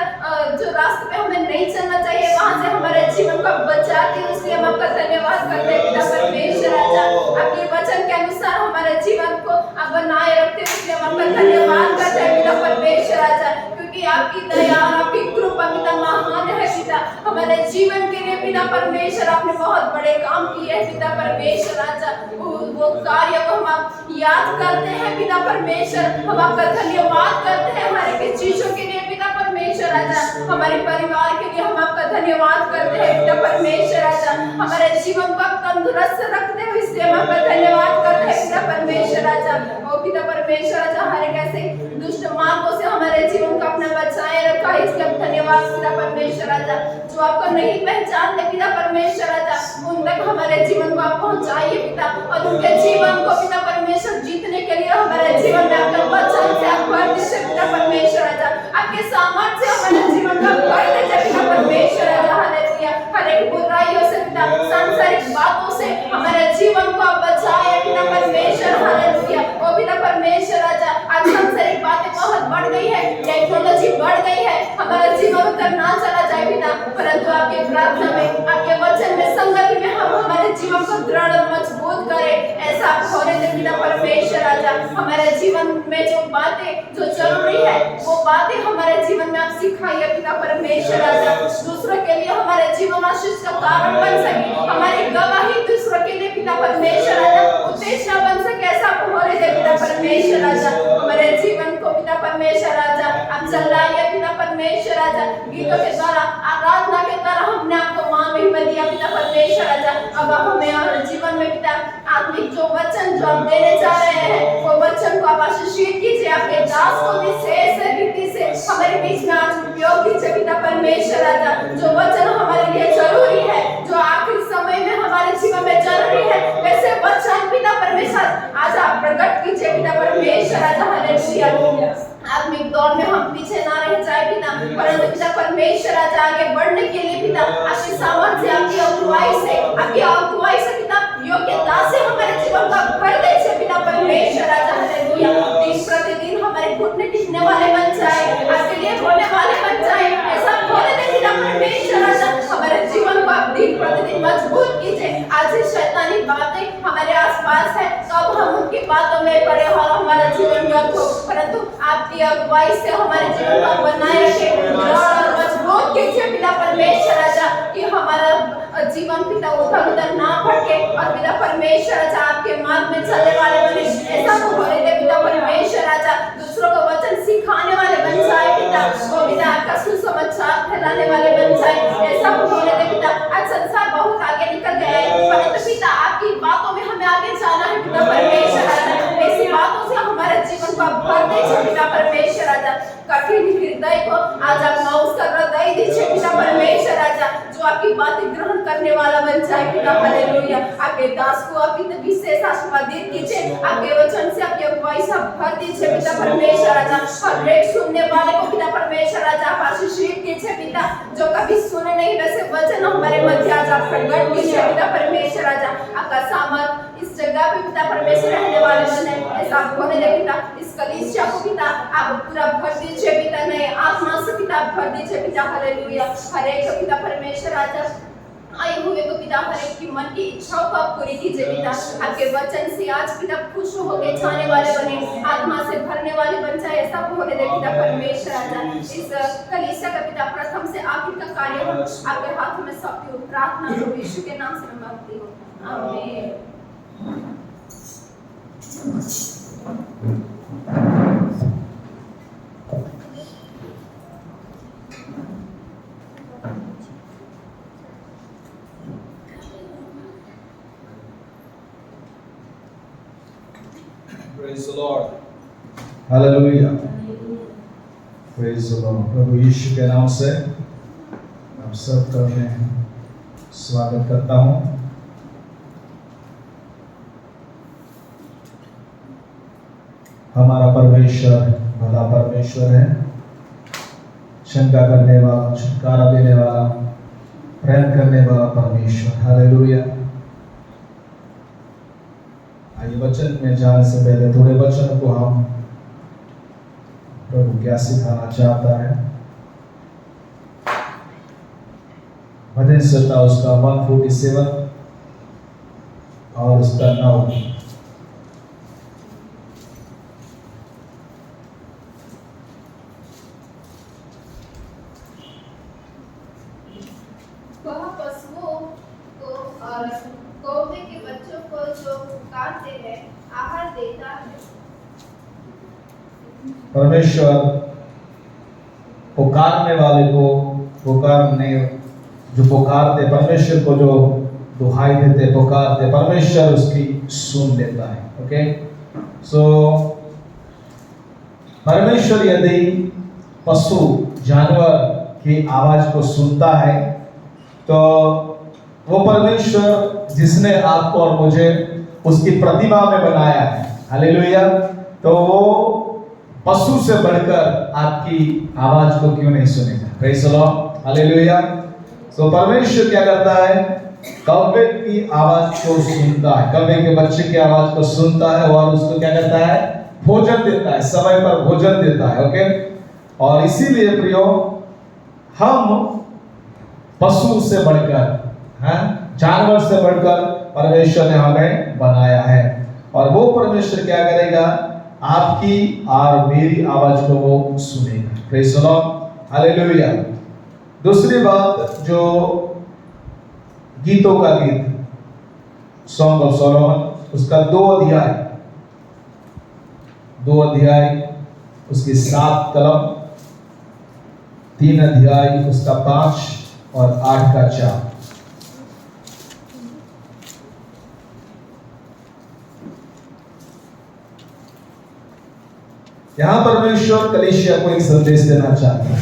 जो रास्ते पे हमें नहीं चलना चाहिए वहां से हमारे जीवन को बचाते हो, इसलिए हम आपका धन्यवाद करते हैं पिता परमेश्वर राजा। आपके वचन के अनुसार हमारे जीवन को आप बनाए रखते हो, इसलिए हम आपका धन्यवाद करते हैं पिता परमेश्वर राजा, क्योंकि आपकी दया और आपकी कृपा पिता महान है पिता। हमारे जीवन के लिए पिता परमेश्वर आपने बहुत बड़े काम किए हैं पिता परमेश्वर राजा। वो कार्य को हम याद करते हैं पिता परमेश्वर, हम आपका धन्यवाद करते हैं हर एक चीजों के लिए पिता परमेश्वर राजा। हमारे परिवार के लिए हम आपका धन्यवाद करते हैं पिता परमेश्वर राजा। हमारे जीवन को आप तंदुरुस्त रखते हो, इसलिए हम आपका धन्यवाद करते हैं पिता परमेश्वर राजा। ओ पिता परमेश्वर राजा, हर एक ऐसे दुष्ट मार्गों से हमारे जीवन को अपना बचाए रखा है, इसलिए हम धन्यवाद पिता परमेश्वर राजा। जो आपको नहीं पहचानते पिता परमेश्वर राजा, उन तक हमारे जीवन को आप पहुंचाइए पिता, और उनके जीवन को पिता परमेश्वर जीतने के लिए हमारे जीवन में आपका वचन से आप भर दीजिए पिता परमेश्वर राजा। आपके सामर्थ्य हमारे जीवन का भर दीजिए पिता परमेश्वर राजा हालेलुया। हर एक बुराइयों से पिता, सांसारिक बातों से हमारे जीवन को आप बचाए पिता परमेश्वर हालेलुया। ओ पिता परमेश्वर राजा, आज सांसारिक बातें बहुत बढ़ गई है, टेक्नोलॉजी बढ़ गई है, हमारा जीवन उतर ना चला जाए पिता, परंतु आपके प्रार्थना में, आपके वचन में, संगति में हम हमारे जीवन को दृढ़ और मजबूत करें, ऐसा आप होने दे पिता परमेश्वर राजा। हमारे जीवन में जो बातें जो जरूरी है वो बातें हमारे जीवन में आप सिखाइए पिता परमेश्वर राजा। दूसरों के लिए हमारे जीवन आशीष का कारण बन सके, हमारी गवाही दूसरों के लिए पिता परमेश्वर राजा उत्तेजना बन सके, ऐसा होने दे पिता परमेश्वर राजा। हमारे जीवन को पिता परमेश्वर राजा अब चलाइए पिता परमेश्वर राजा, गीतों के द्वारा आराधना के द्वारा हमने आपको मान महिमा दिया पिता परमेश्वर राजा। अब आप हमें और जीवन में पिता आत्मिक जो वचन जो आप देने जा रहे हैं वो वचन को आप आशीषित कीजिए, आपके दास को विशेष रीति से हमारे बीच में आज उपयोग कीजिए पिता परमेश्वर राजा। जो वचन हमारे लिए जरूरी है, जो आखिरी समय में हमारे जीवन में जरूरी है, वैसे वचन पिता परमेश्वर आज आप प्रकट कीजिए पिता परमेश्वर राजा। हालेलुया। आत्मिक दौड़ में हम पीछे ना रह जाए पिता, परंतु पिता परमेश्वर राजा आगे बढ़ने के लिए पिता आपकी सामर्थ्य आपकी अगुवाई से पिता योग्यता से हमारे जीवन का भर दीजिए पिता परमेश्वर राजा। हालेलुया। दिन प्रतिदिन हमारे घुटने टिकने वाले बन जाए, आपके लिए होने वाले बन जाए, ऐसा होने दे पिता परमेश्वर राजा। हमारे जीवन को आप दिन प्रतिदिन मजबूत कीजिए। आज शैतानी बातें हमारे आसपास है तो अब हम उनकी बातों में पड़े और हमारा जीवन व्यर्थ हो, परंतु आपकी अगुवाई से हमारे जीवन को बनाए रखे और मजबूत कीजिए पिता परमेश्वर राजा, कि हमारा जीवन पिता उधर उधर ना भटके और पिता परमेश्वर राजा आपके मार्ग में चलने वाले बने, ऐसा को होने दे पिता परमेश्वर राजा। दूसरों को वचन सिखाने वाले बन जाए पिता, वो पिता आपका सुसमाचार फैलाने वाले बन जाए, ऐसा को होने दे पिता। आज संसार बहुत आगे निकल गया है, परंतु पिता आपकी बातों में हमें आगे जाना है पिता परमेश्वर राजा। ऐसी बातों से हमारे जीवन को आप भर दीजिए पिता परमेश्वर राजा। कठिन हृदय को आज आप माउस का हृदय दीजिए पिता परमेश्वर राजा, जो आपकी बातें ग्रहण करने वाला बन जाए पिता। हालेलुया। आपके दास को आप विशेष आशीर्वादित कीजिए, आपके वचन से आपकी अगुवाई से भर दीजिए पिता परमेश्वर राजा। और एक सुनने वाले को पिता परमेश्वर राजा आप आशीषित कीजिए पिता, जो कभी सुने नहीं वैसे वचन हमारे मध्य आज आप प्रकट कीजिए पिता परमेश्वर राजा। आपका सामर्थ इस जगह पे पिता परमेश्वर रहने वाले बने, ऐसा होने दे पिता। इस कलीसिया को पिता आप पूरा भर दीजिए पिता, नए आत्मा से पिता भर दीजिए पिता। हालेलुया। हर एक पिता परमेश्वर राजा आए हुए को पिता हर एक की मन की इच्छाओं को आप पूरी कीजिए पिता। आपके वचन से आज पिता खुश होकर जाने वाले बने, आत्मा से भरने वाले बन जाए, ऐसा होने दे पिता परमेश्वर राजा। इस कलीसिया का पिता प्रथम से आखिर का कार्य हम आपके हाथों में सौंपती हूँ, प्रार्थना को यीशु के नाम से मैं मांगती हूँ, आमीन। Praise the Lord. Hallelujah. Praise the Lord. प्रभु यीशु के नाम से आप सबका मैं स्वागत करता हूँ। हमारा परमेश्वर भला परमेश्वर है, शंका करने वाला, छुटकारा देने वाला, प्रेम करने वाला परमेश्वर। हालेलुया। आइए वचन में जाने से पहले थोड़े वचन को हम प्रभु क्या सिखाना चाहता है। भजन संहिता उसका 147 और उसका 9। वह पशुओं को और कौवे के बच्चों को जो पुकारते हैं आहार देता है। परमेश्वर पुकारने वाले को जो पुकारते, परमेश्वर को जो दुहाई देते, पुकारते, परमेश्वर उसकी सुन लेता है। ओके, सो परमेश्वर यदि पशु जानवर की आवाज को सुनता है तो वो परमेश्वर जिसने आपको और मुझे उसकी प्रतिमा में बनाया है, हालेलुया, तो वो पशु से बढ़कर आपकी आवाज को क्यों नहीं सुनेगा। Praise the Lord, hallelujah. तो परमेश्वर क्या करता है, कौवे की आवाज को सुनता है, कौवे के बच्चे की आवाज को सुनता है और उसको क्या करता है, भोजन देता है, समय पर भोजन देता है। ओके, और इसीलिए प्रियो हम पशु से बढ़कर, जानवर से बढ़कर परमेश्वर ने हमें बनाया है। और वो परमेश्वर क्या करेगा, आपकी और मेरी आवाज को वो सुनेगा। Praise the Lord, hallelujah. दूसरी बात जो गीतों का गीत, सॉन्ग ऑफ सोलोमन, उसका 2 अध्याय उसकी 7 कलम, 3 अध्याय उसका 5 और 8 का 4। यहां परमेश्वर कलीसिया को एक संदेश देना चाहता है।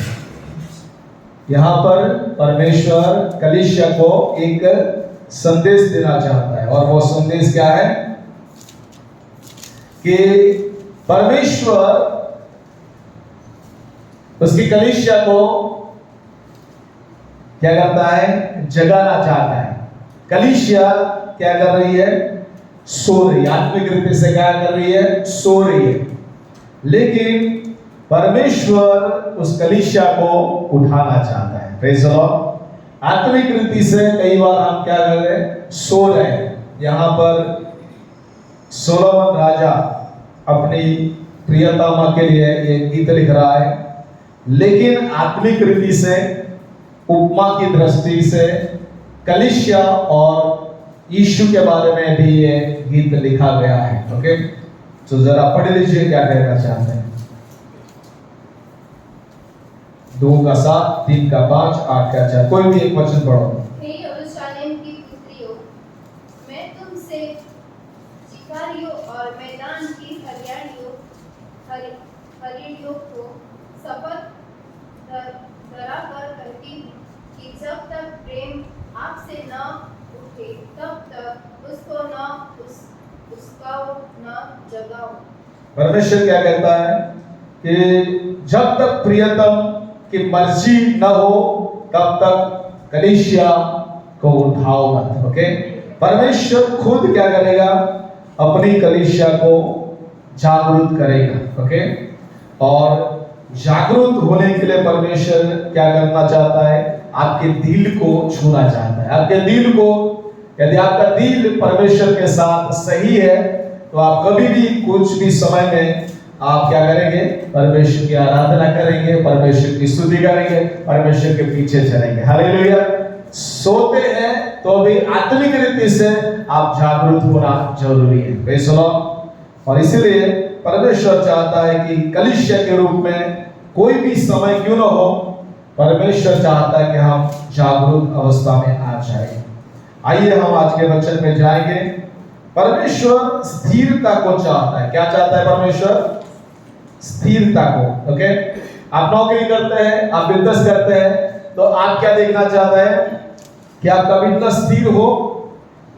यहां पर परमेश्वर कलीसिया को एक संदेश देना चाहता है, और वो संदेश क्या है कि परमेश्वर उसकी कलीसिया को क्या करता है, जगाना चाहता है। कलीसिया क्या कर रही है, सो रही है, आत्मिक रीति से क्या कर रही है, सो रही है। लेकिन परमेश्वर उस कलीसिया को उठाना चाहता है। Praise the Lord. आत्मिक रीति से कई बार हम क्या कर रहे हैं, सो रहे हैं। यहां पर सोलोमन राजा अपनी प्रियतमा के लिए ये गीत लिख रहा है, लेकिन आत्मिक रीति से, उपमा की दृष्टि से कलीसिया और यीशु के बारे में भी ये गीत लिखा गया है। ओके, तो जरा पढ़ लीजिए क्या कहना चाहते हैं। 2 का 7, 3 का 5, 8 का 4, कोई भी एक वचन पढ़ो। हे यरूशलेम की पुत्रियों, मैं तुमसे चिकारियों और मैदान की हरियालियों को शपथ धरा कर कहती हूँ कि जब तक प्रेम आपसे न उठे तब तक उसको न जगाओ। परमेश्वर क्या कहता है कि जब तक प्रियतम की मर्जी न हो तब तक कलीसिया को उठाओ मत। ओके, परमेश्वर खुद क्या करेगा, अपनी कलीसिया को जागरूक करेगा। ओके, और जागरूक होने के लिए परमेश्वर क्या करना चाहता है, आपके दिल को छूना चाहता है। आपके दिल को, यदि आपका दिल परमेश्वर के साथ सही है तो आप कभी भी कुछ भी समय में आप क्या करेंगे, परमेश्वर की आराधना करेंगे, परमेश्वर की स्तुति करेंगे, परमेश्वर के पीछे चलेंगे। हालेलुया। सोते हैं तो भी आत्मिक रीति से आप जागरूक होना जरूरी है। Praise the Lord. और इसीलिए परमेश्वर चाहता है कि कलीसिया के रूप में कोई भी समय क्यों न हो, परमेश्वर चाहता है कि हम जागरूक अवस्था में आ जाए। आइए हम आज के वचन में जाएंगे। परमेश्वर स्थिरता को चाहता है। क्या चाहता है परमेश्वर? स्थिरता को। ओके, आप नौकरी करते हैं, आप बिजनेस करते हैं, तो आप क्या देखना चाहते हैं कि आपका बिजनेस स्थिर हो,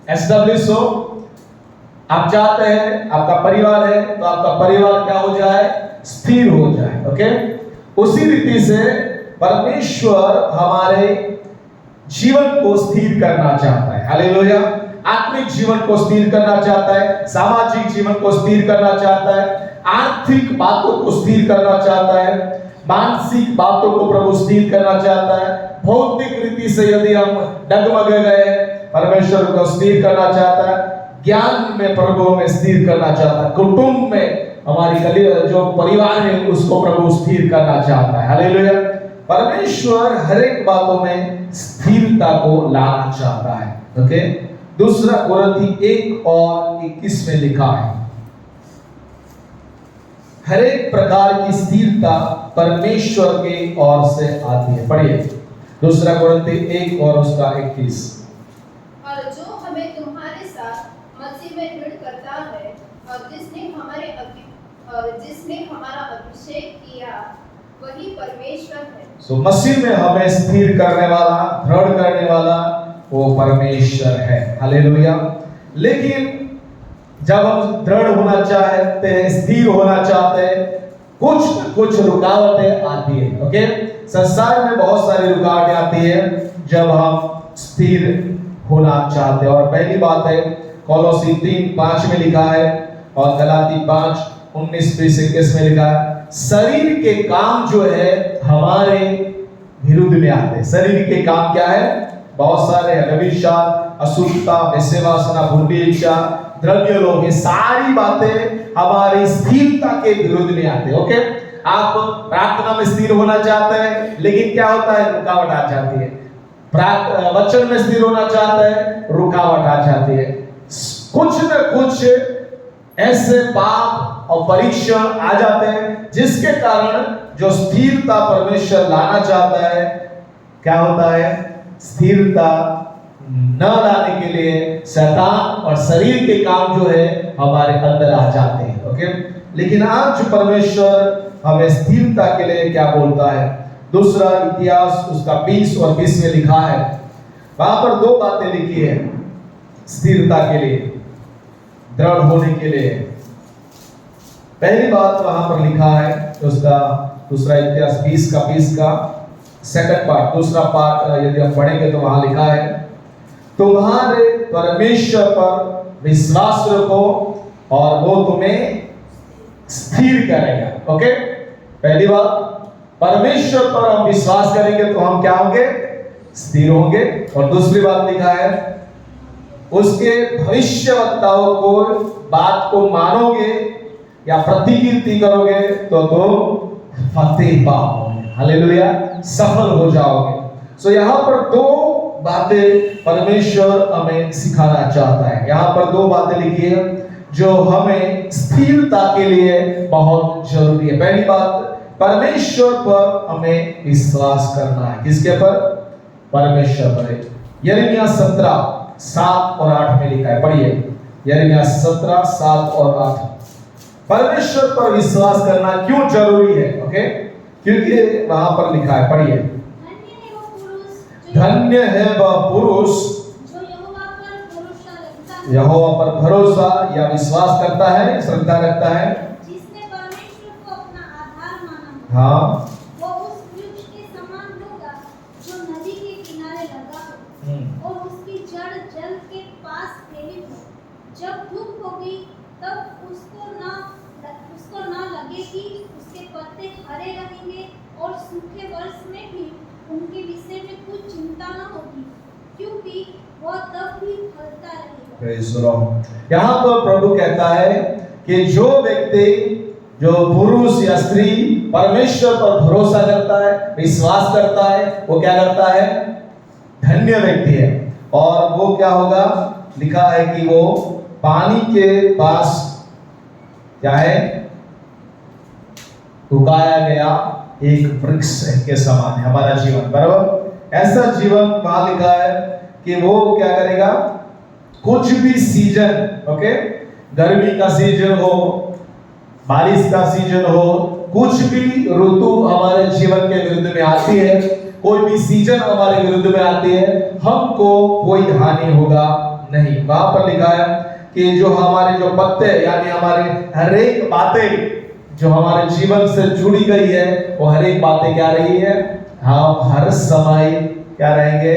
एस्टेब्लिश हो। आप चाहते हैं, आपका परिवार है तो आपका परिवार क्या हो जाए, स्थिर हो जाए। ओके, उसी रीति से परमेश्वर हमारे जीवन को स्थिर करना चाहता है। हालेलुया। आत्मिक जीवन को स्थिर करना चाहता है, सामाजिक जीवन को स्थिर करना चाहता है, आर्थिक बातों को स्थिर करना चाहता है, मानसिक बातों को प्रभु स्थिर करना चाहता है। भौतिक रीति से यदि हम डगमगे गए, परमेश्वर को स्थिर करना चाहता है। ज्ञान में प्रभु में स्थिर करना चाहता है। कुटुंब में हमारी जो परिवार है उसको प्रभु स्थिर करना चाहता है। हालेलुया। परमेश्वर हर एक बातों में स्थिरता को लाना चाहता है। ओके, दूसरा कोरिन्थी 1 और 21 में लिखा है, हर एक प्रकार की स्थिरता परमेश्वर के ओर से आती है। पढ़िए दूसरा कोरिन्थी 1 और उसका 21। और जो हमें तुम्हारे साथ मसीह में दृढ़ करता है और जिसने हमारा अभिषेक किया वही परमेश्वर है। सो मसीह में हमें स्थिर करने वाला, दृढ़ करने वाला वो परमेश्वर है। हालेलुया। लेकिन जब हम दृढ़ होना चाहते हैं, स्थिर होना चाहते हैं, कुछ न कुछ रुकावटें आती है। ओके, संसार में बहुत सारी रुकावटें आती है जब हम स्थिर होना चाहते हैं। और पहली बात है कोलोसी 3:5 में लिखा है और गलाती 5:19-21 में लिखा है, शरीर के काम जो है हमारे विरुद्ध में आते हैं। शरीर के काम क्या है? बहुत सारे हैं, व्यभिचार, अशुद्धता, वेश्यावासना, भूमि इच्छा, द्रव्य लोभ, ये सारी बातें हमारी स्थिरता के विरुद्ध में आते हैं। ओके, आप प्रार्थना में स्थिर होना चाहते हैं, लेकिन क्या होता है, रुकावट आ जाती है। वचन में स्थिर होना चाहता है, रुकावट आ जाती है। कुछ न कुछ ऐसे पाप और परीक्षण आ जाते हैं जिसके कारण जो स्थिरता परमेश्वर लाना चाहता है, क्या होता है, स्थिरता न लाने के लिए शैतान और शरीर के काम जो है हमारे अंदर आ जाते हैं। ओके, लेकिन आज परमेश्वर हमें स्थिरता के लिए क्या बोलता है? दूसरा इतिहास उसका 20 और 20 में लिखा है, वहां पर दो बातें लिखी है स्थिरता के लिए, दृढ़ होने के लिए। पहली बात वहां पर लिखा है उसका दूसरा इतिहास 20 का सेकंड पार्ट, दूसरा पार्ट यदि हम पढ़ेंगे तो वहां लिखा है, तुम्हारे परमेश्वर पर विश्वास रखो और वो तुम्हें स्थिर करेगा। ओके, पहली बात, परमेश्वर पर हम विश्वास करेंगे तो हम क्या होंगे? स्थिर होंगे। और दूसरी बात लिखा है, उसके भविष्यवक्ताओं को बात को मानोगे या प्रतिकीर्ति करोगे तो फतेह पाओगे, हालेलुया, सफल हो जाओगे। सो यहाँ पर दो बातें परमेश्वर हमें सिखाना चाहता है। यहाँ पर दो बातें लिखी है जो हमें स्थिरता के लिए बहुत जरूरी है। पहली बात, परमेश्वर पर हमें विश्वास करना है। किसके पर? परमेश्वर पर। यिर्मयाह 17:7 और 8 में लिखा है, पढ़िए। यिर्मयाह 17:7 और 8। परमेश्वर पर विश्वास करना क्यों जरूरी है? ओके, क्योंकि वहां पर लिखा है, पढ़िए। धन्य है वह पुरुष यहोवा पर भरोसा या विश्वास करता है, श्रद्धा रखता है, जिसने परमेश्वर को अपना आधार माना, हाँ, वो उस वृक्ष के समान होगा जो नदी के किनारे लगा हो और उसकी जड़ जल के पास फैली हो। जब धूप होगी तब उसको ना लगे कि उसके पत्ते हरे रहेंगे और सूखे वर्ष में भी उनके विषय में कुछ चिंता न होगी, क्योंकि वह तब भी फलता रहेगा। यहाँ पर प्रभु कहता है कि जो व्यक्ति, जो पुरुष या स्त्री परमेश्वर पर भरोसा करता है, विश्वास करता है, वो क्या करता है? धन्य व्यक्ति है। और वो क्या होगा? लिखा है कि वो पानी के पास क्या है? उगाया गया एक वृक्ष के समान है हमारा जीवन, बराबर। ऐसा जीवन वहां लिखा है कि वो क्या करेगा? कुछ भी सीजन, ओके, गर्मी का सीजन हो, बारिश का सीजन हो, कुछ भी ऋतु हमारे जीवन के विरुद्ध में आती है, कोई भी सीजन हमारे विरुद्ध में आती है, हमको कोई हानि होगा नहीं। वहां पर लिखा है कि जो हमारे जो पत्ते, यानी हमारे हर एक बातें जो हमारे जीवन से जुड़ी गई है, वो हर एक बातें क्या रही है? हम हर समय क्या रहेंगे?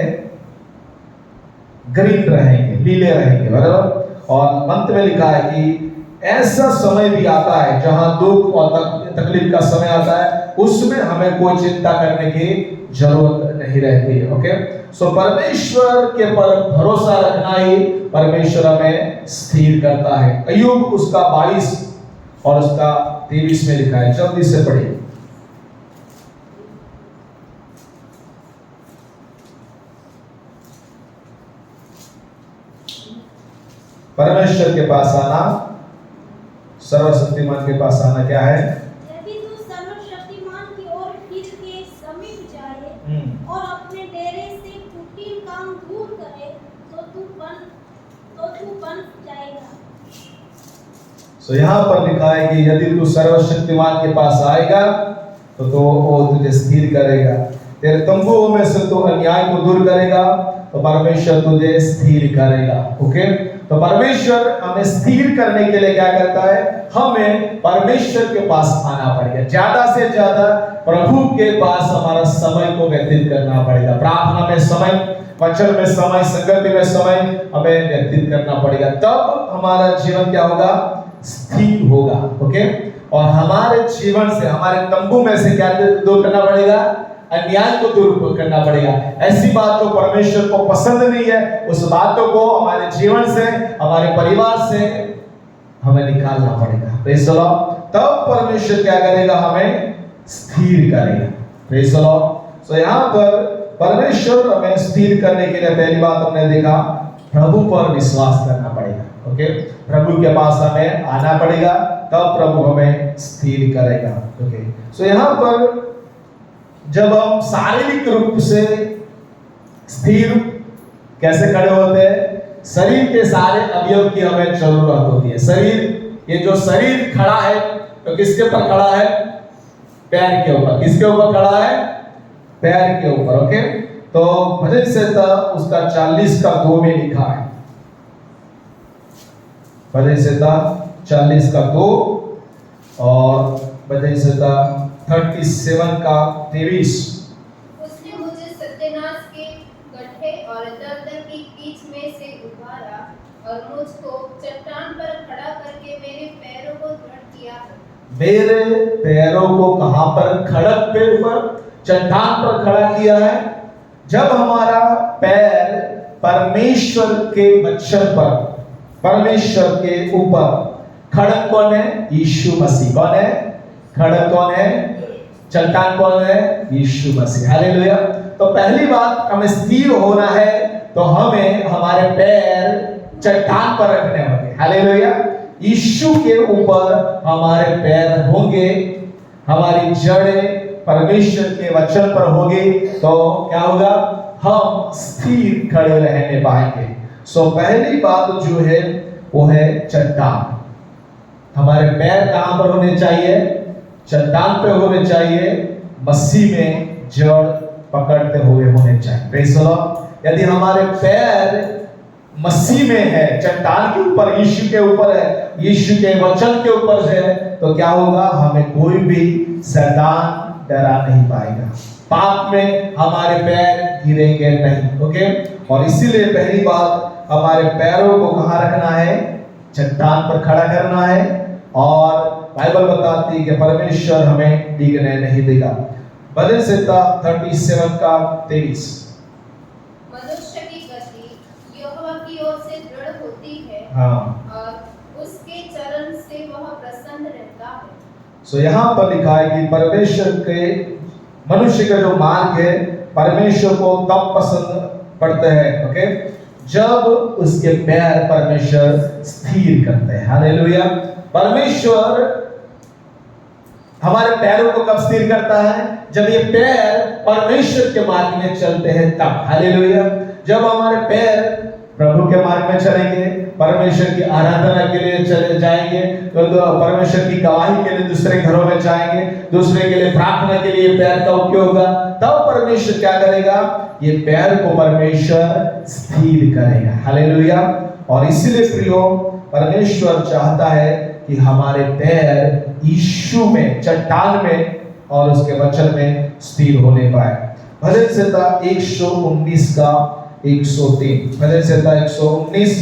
ग्रीन रहेंगे, लीले रहेंगे, बराबर। और अंत में लिखा है कि ऐसा समय भी आता है जहां दुख और तकलीफ का समय आता है, उसमें हमें कोई चिंता करने की जरूरत नहीं रहती है। ओके, सो परमेश्वर के पर भरोसा रखना ही परमेश्वर हमें स्थिर करता है। अय्यूब उसका 22 और उसका 23 में लिखा है, जल्दी से पढ़िए। परमेश्वर के पास आना, सर्वशक्तिमान के पास आना क्या है? यदि तू सर्वशक्तिमान की ओर फिर के समीप जाए और अपने डेरे से कुटिल काम दूर करे तो तू बन जाएगा। सो यहाँ पर लिखा है कि यदि तू सर्वशक्तिमान के पास आएगा तो वो तुझे स्थिर करेगा। तेरे तंबुओं में से तू अन्याय को दूर करेगा तो परमेश्वर तुझे स्थिर करेगा। ओके, तो परमेश्वर हमें स्थिर करने के लिए क्या करता है? हमें परमेश्वर के पास आना पड़ेगा। ज्यादा से ज्यादा प्रभु के पास हमारा समय को व्यतीत करना पड़ेगा। प्रार्थना में समय, वचन में समय, संगति में समय हमें व्यतीत करना पड़ेगा, तब हमारा जीवन क्या होगा? स्थिर होगा। ओके, और हमारे जीवन से, हमारे तंबू में से क्या दूर करना पड़ेगा? अन्याय को दूर करना पड़ेगा। ऐसी बात जो परमेश्वर को पसंद नहीं है, उस बातों को हमारे जीवन से, हमारे परिवार से हमें निकालना पड़ेगा। Praise the Lord. तब परमेश्वर क्या करेगा? हमें स्थिर करेगा। Praise the Lord. सो यहाँ पर परमेश्वर हमें स्थिर करने के लिए पहली बात हमने देखा प्रभु पर विश्वास करना पड़ेगा। ओके, प्रभु के पास हमें आना पड़ेगा, तब प्रभु हमें स्थिर करेगा। ओके, सो यहाँ पर जब हम शारीरिक रूप से स्थिर कैसे खड़े होते हैं, शरीर के सारे अवयव की हमें जरूरत होती है। शरीर, ये जो शरीर खड़ा है तो किसके ऊपर खड़ा है? पैर के ऊपर। किसके ऊपर खड़ा है? पैर के ऊपर। ओके, तो भजन संहिता उसका 40 का 2 में लिखा है। भजन संहिता 40 का 2 और भजन संहिता 37 का 23। उसने मुझे सत्यानाश के गड्ढे और दलदल की कीच में से उबारा और मुझको चट्टान पर खड़ा करके मेरे पैरों को दृढ़ किया है। मेरे पैरों को कहां पर? खड़क पे ऊपर, चट्टान पर खड़ा किया है। जब हमारा पैर परमेश्वर के वचन पर, परमेश्वर के ऊपर, खड़क कौन है? यीशु मसीह। कौन है खड़क? कौन है? चट्टान कौन है? यीशु मसीह। हालेलुया। तो पहली बात, हमें स्थिर होना है तो हमें हमारे पैर चट्टान पर रखने होंगे। हालेलुया। यीशु के ऊपर हमारे पैर होंगे, हमारी जड़ें परमेश्वर के वचन पर होगी, तो क्या होगा? हम स्थिर खड़े रहने पाएंगे। सो पहली बात जो है वो है चट्टान। हमारे पैर कहां पर होने चाहिए? चट्टान पे होने चाहिए, मसीह में जड़ पकड़ते हुए होने चाहिए। Praise the Lord. यदि हमारे पैर मसीह में है, चट्टान के ऊपर, यीशु के ऊपर है, यीशु के वचन के ऊपर है, तो क्या होगा? हमें कोई भी शैतान डरा नहीं पाएगा। पाप में हमारे पैर गिरेंगे नहीं। ओके, और इसीलिए पहली बात, हमारे पैरों को कहां रखना है? चट्टान पर खड़ा करना है। और बाइबल बताती है कि परमेश्वर हमें डिगने नहीं देगा। भजन संहिता 37 का 23। मनुष्य की गति यहोवा की ओर से दृढ़ होती है, हाँ, और उसके चरण से वह प्रसन्न रहता है। सो यहाँ पर लिखा है कि परमेश्वर के, मनुष्य का जो मार्ग है, परमेश्वर को तब पसंद पड़ते हैं, ओके, जब उसके पैर परमेश्वर स्थिर करते हैं। हालेलुया। परमेश्वर हमारे पैरों को कब स्थिर करता है? जब ये पैर परमेश्वर के मार्ग में चलते हैं तब। हालेलुया। जब हमारे पैर प्रभु के मार्ग में चलेंगे, परमेश्वर की आराधना के लिए चले जाएंगे, तो परमेश्वर की गवाही के लिए दूसरे घरों में जाएंगे, दूसरे के लिए प्रार्थना के लिए पैर का उपयोग होगा, तब परमेश्वर क्या करेगा? ये पैर को परमेश्वर स्थिर करेगा। हालेलुया। और इसलिए प्रियो, परमेश्वर चाहता है कि हमारे पैर यीशु में, चट्टान में और उसके वचन में स्थिर होने पाए। भजन संहिता 119 का 103। भजन संहिता 119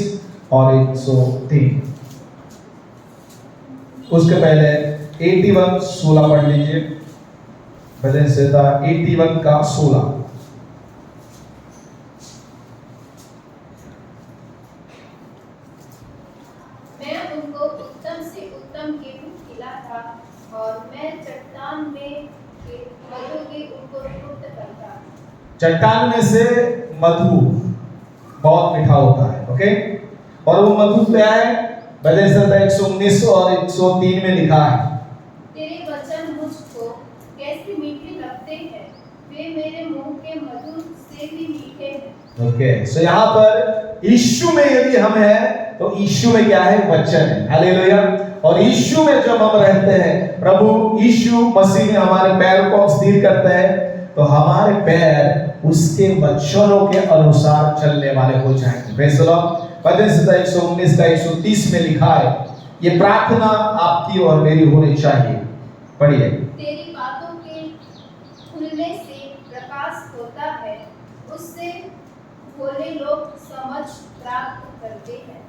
और 103। उसके पहले 81 16 पढ़ लीजिए। भजन संहिता 81 का 16। मैं उनको उत्तम से उत्तम गेहूं खिलाता और मैं चट्टान में के मधु की उनको तृप्त करता। चट्टान में से मधु बहुत मीठा होता है, ओके, और वो मधु क्या है? भजन संहिता 119 और 103 में लिखा है, तेरे वचन मुझको कैसे मीठे लगते हैं, वे मेरे मुंह के मधु से भी मीठे हैं। ओके। सो यहाँ पर यीशु में यदि हम हैं तो यीशु में क्या है? वचन है। हालेलुया। और यीशु में जब हम रहते हैं, प्रभु यीशु मसीह में हमारे पैर को स्थिर करते हैं, तो हमारे पैर उसके वचनों के अनुसार चलने वाले हो जाएंगे। Praise the Lord. भजन संहिता 119 का 130 में लिखा है, ये प्रार्थना आपकी और मेरी होनी चाहिए। पढ़िए। तेरी बातों के खुलने से प्रकाश होता है, उससे भोले लोग समझ प्राप्त करते हैं।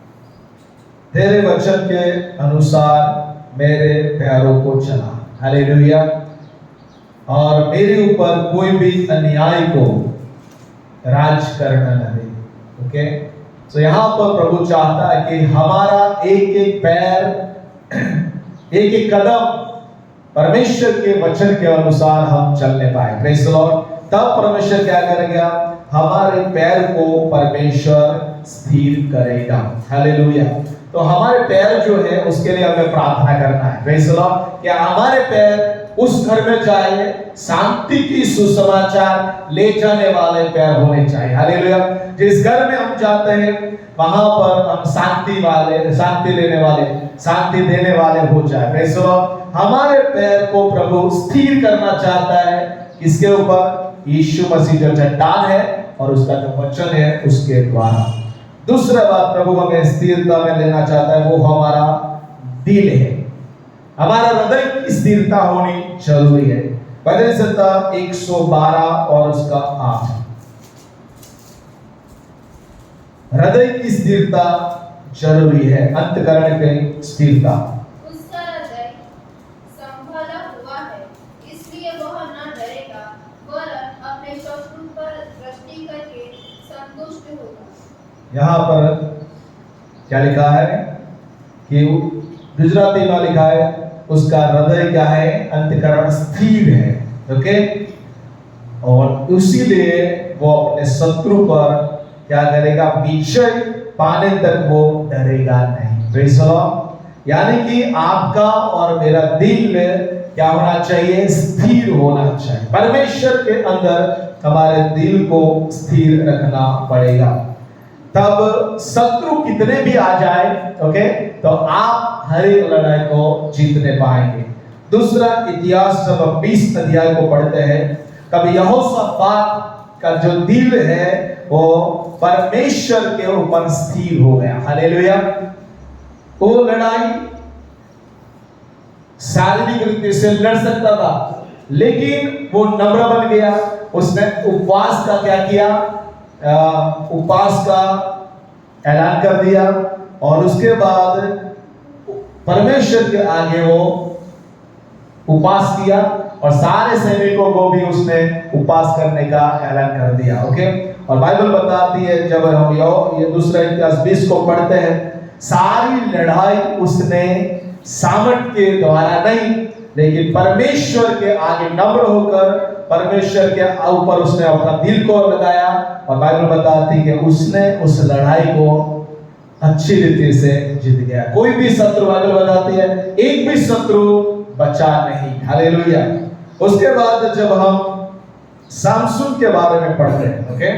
तेरे वचन के अनुसार मेरे पैरों को चला। हालेलुया। और मेरे ऊपर कोई भी अन्याय को राज करना न दे। ओके। तो यहाँ पर प्रभु चाहता है कि हमारा एक एक पैर, एक एक कदम परमेश्वर के वचन के अनुसार हम चलने पाए। Praise the Lord. तब परमेश्वर क्या करेगा, हमारे पैर को परमेश्वर स्थिर करेगा। हालेलुया। तो हमारे पैर जो है उसके लिए हमें प्रार्थना करना है। Praise the Lord. क्या हमारे पैर उस घर में जाए, शांति की सुसमाचार ले जाने वाले पैर होने चाहिए। हालेलुया। जिस घर में हम जाते हैं वहां पर हम शांति लेने वाले, शांति देने वाले हो जाए। Praise the Lord. हमारे पैर को प्रभु स्थिर करना चाहता है, किसके ऊपर? यीशु मसीह जो चट्टान है और उसका जो वचन है उसके द्वारा। दूसरा बात प्रभु हमें स्थिरता में लेना चाहता है, वो हमारा दिल है। हमारा हृदय की स्थिरता होनी जरूरी है। भजन संहिता 112 और उसका 8। हृदय की स्थिरता जरूरी है, अंतःकरण की स्थिरता। उसका हृदय संभला हुआ है, इसलिए वह न डरेगा, वरन अपने शत्रु पर दृष्टि करके संतुष्ट होगा। यहाँ पर क्या लिखा है कि गुजराती में लिखा है उसका हृदय क्या है? अंतःकरण स्थिर है। ओके। और इसीलिए वो अपने शत्रु पर क्या करेगा? विजय पाने तक वो डरेगा नहीं। Praise the Lord. यानी कि आपका और मेरा दिल क्या होना चाहिए? स्थिर होना चाहिए। परमेश्वर के अंदर हमारे दिल को स्थिर रखना पड़ेगा, तब शत्रु कितने भी आ जाए, ओके, तो आप हर एक लड़ाई को जीतने पाएंगे। दूसरा, इतिहास जब 20 अध्याय को पढ़ते हैं, तब यहोशापात का जो दिल है वो परमेश्वर के ऊपर स्थिर हो गया। हालेलुया। वो लड़ाई शारीरिक रीति से लड़ सकता था, लेकिन वो नम्र बन गया। उसने उपवास का क्या किया? उपवास का ऐलान कर दिया और उसके बाद परमेश्वर के आगे वो उपवास किया और सारे सैनिकों को भी उसने उपवास करने का ऐलान कर दिया। ओके। और बाइबल बताती है, जब हम ये दूसरा इतिहास 20 को पढ़ते हैं, सारी लड़ाई उसने सामर्थ के द्वारा नहीं, लेकिन परमेश्वर के आगे नम्र होकर परमेश्वर के ऊपर उसने अपना दिल को लगाया। और बाइबल बताती है कि उसने उस लड़ाई को अच्छी रीति से जीत गया। कोई भी शत्रु, बाइबल बताती है, एक भी शत्रु बचा नहीं। हालेलुया। उसके बाद जब हम सामसून के बारे में पढ़ते हैं, ओके,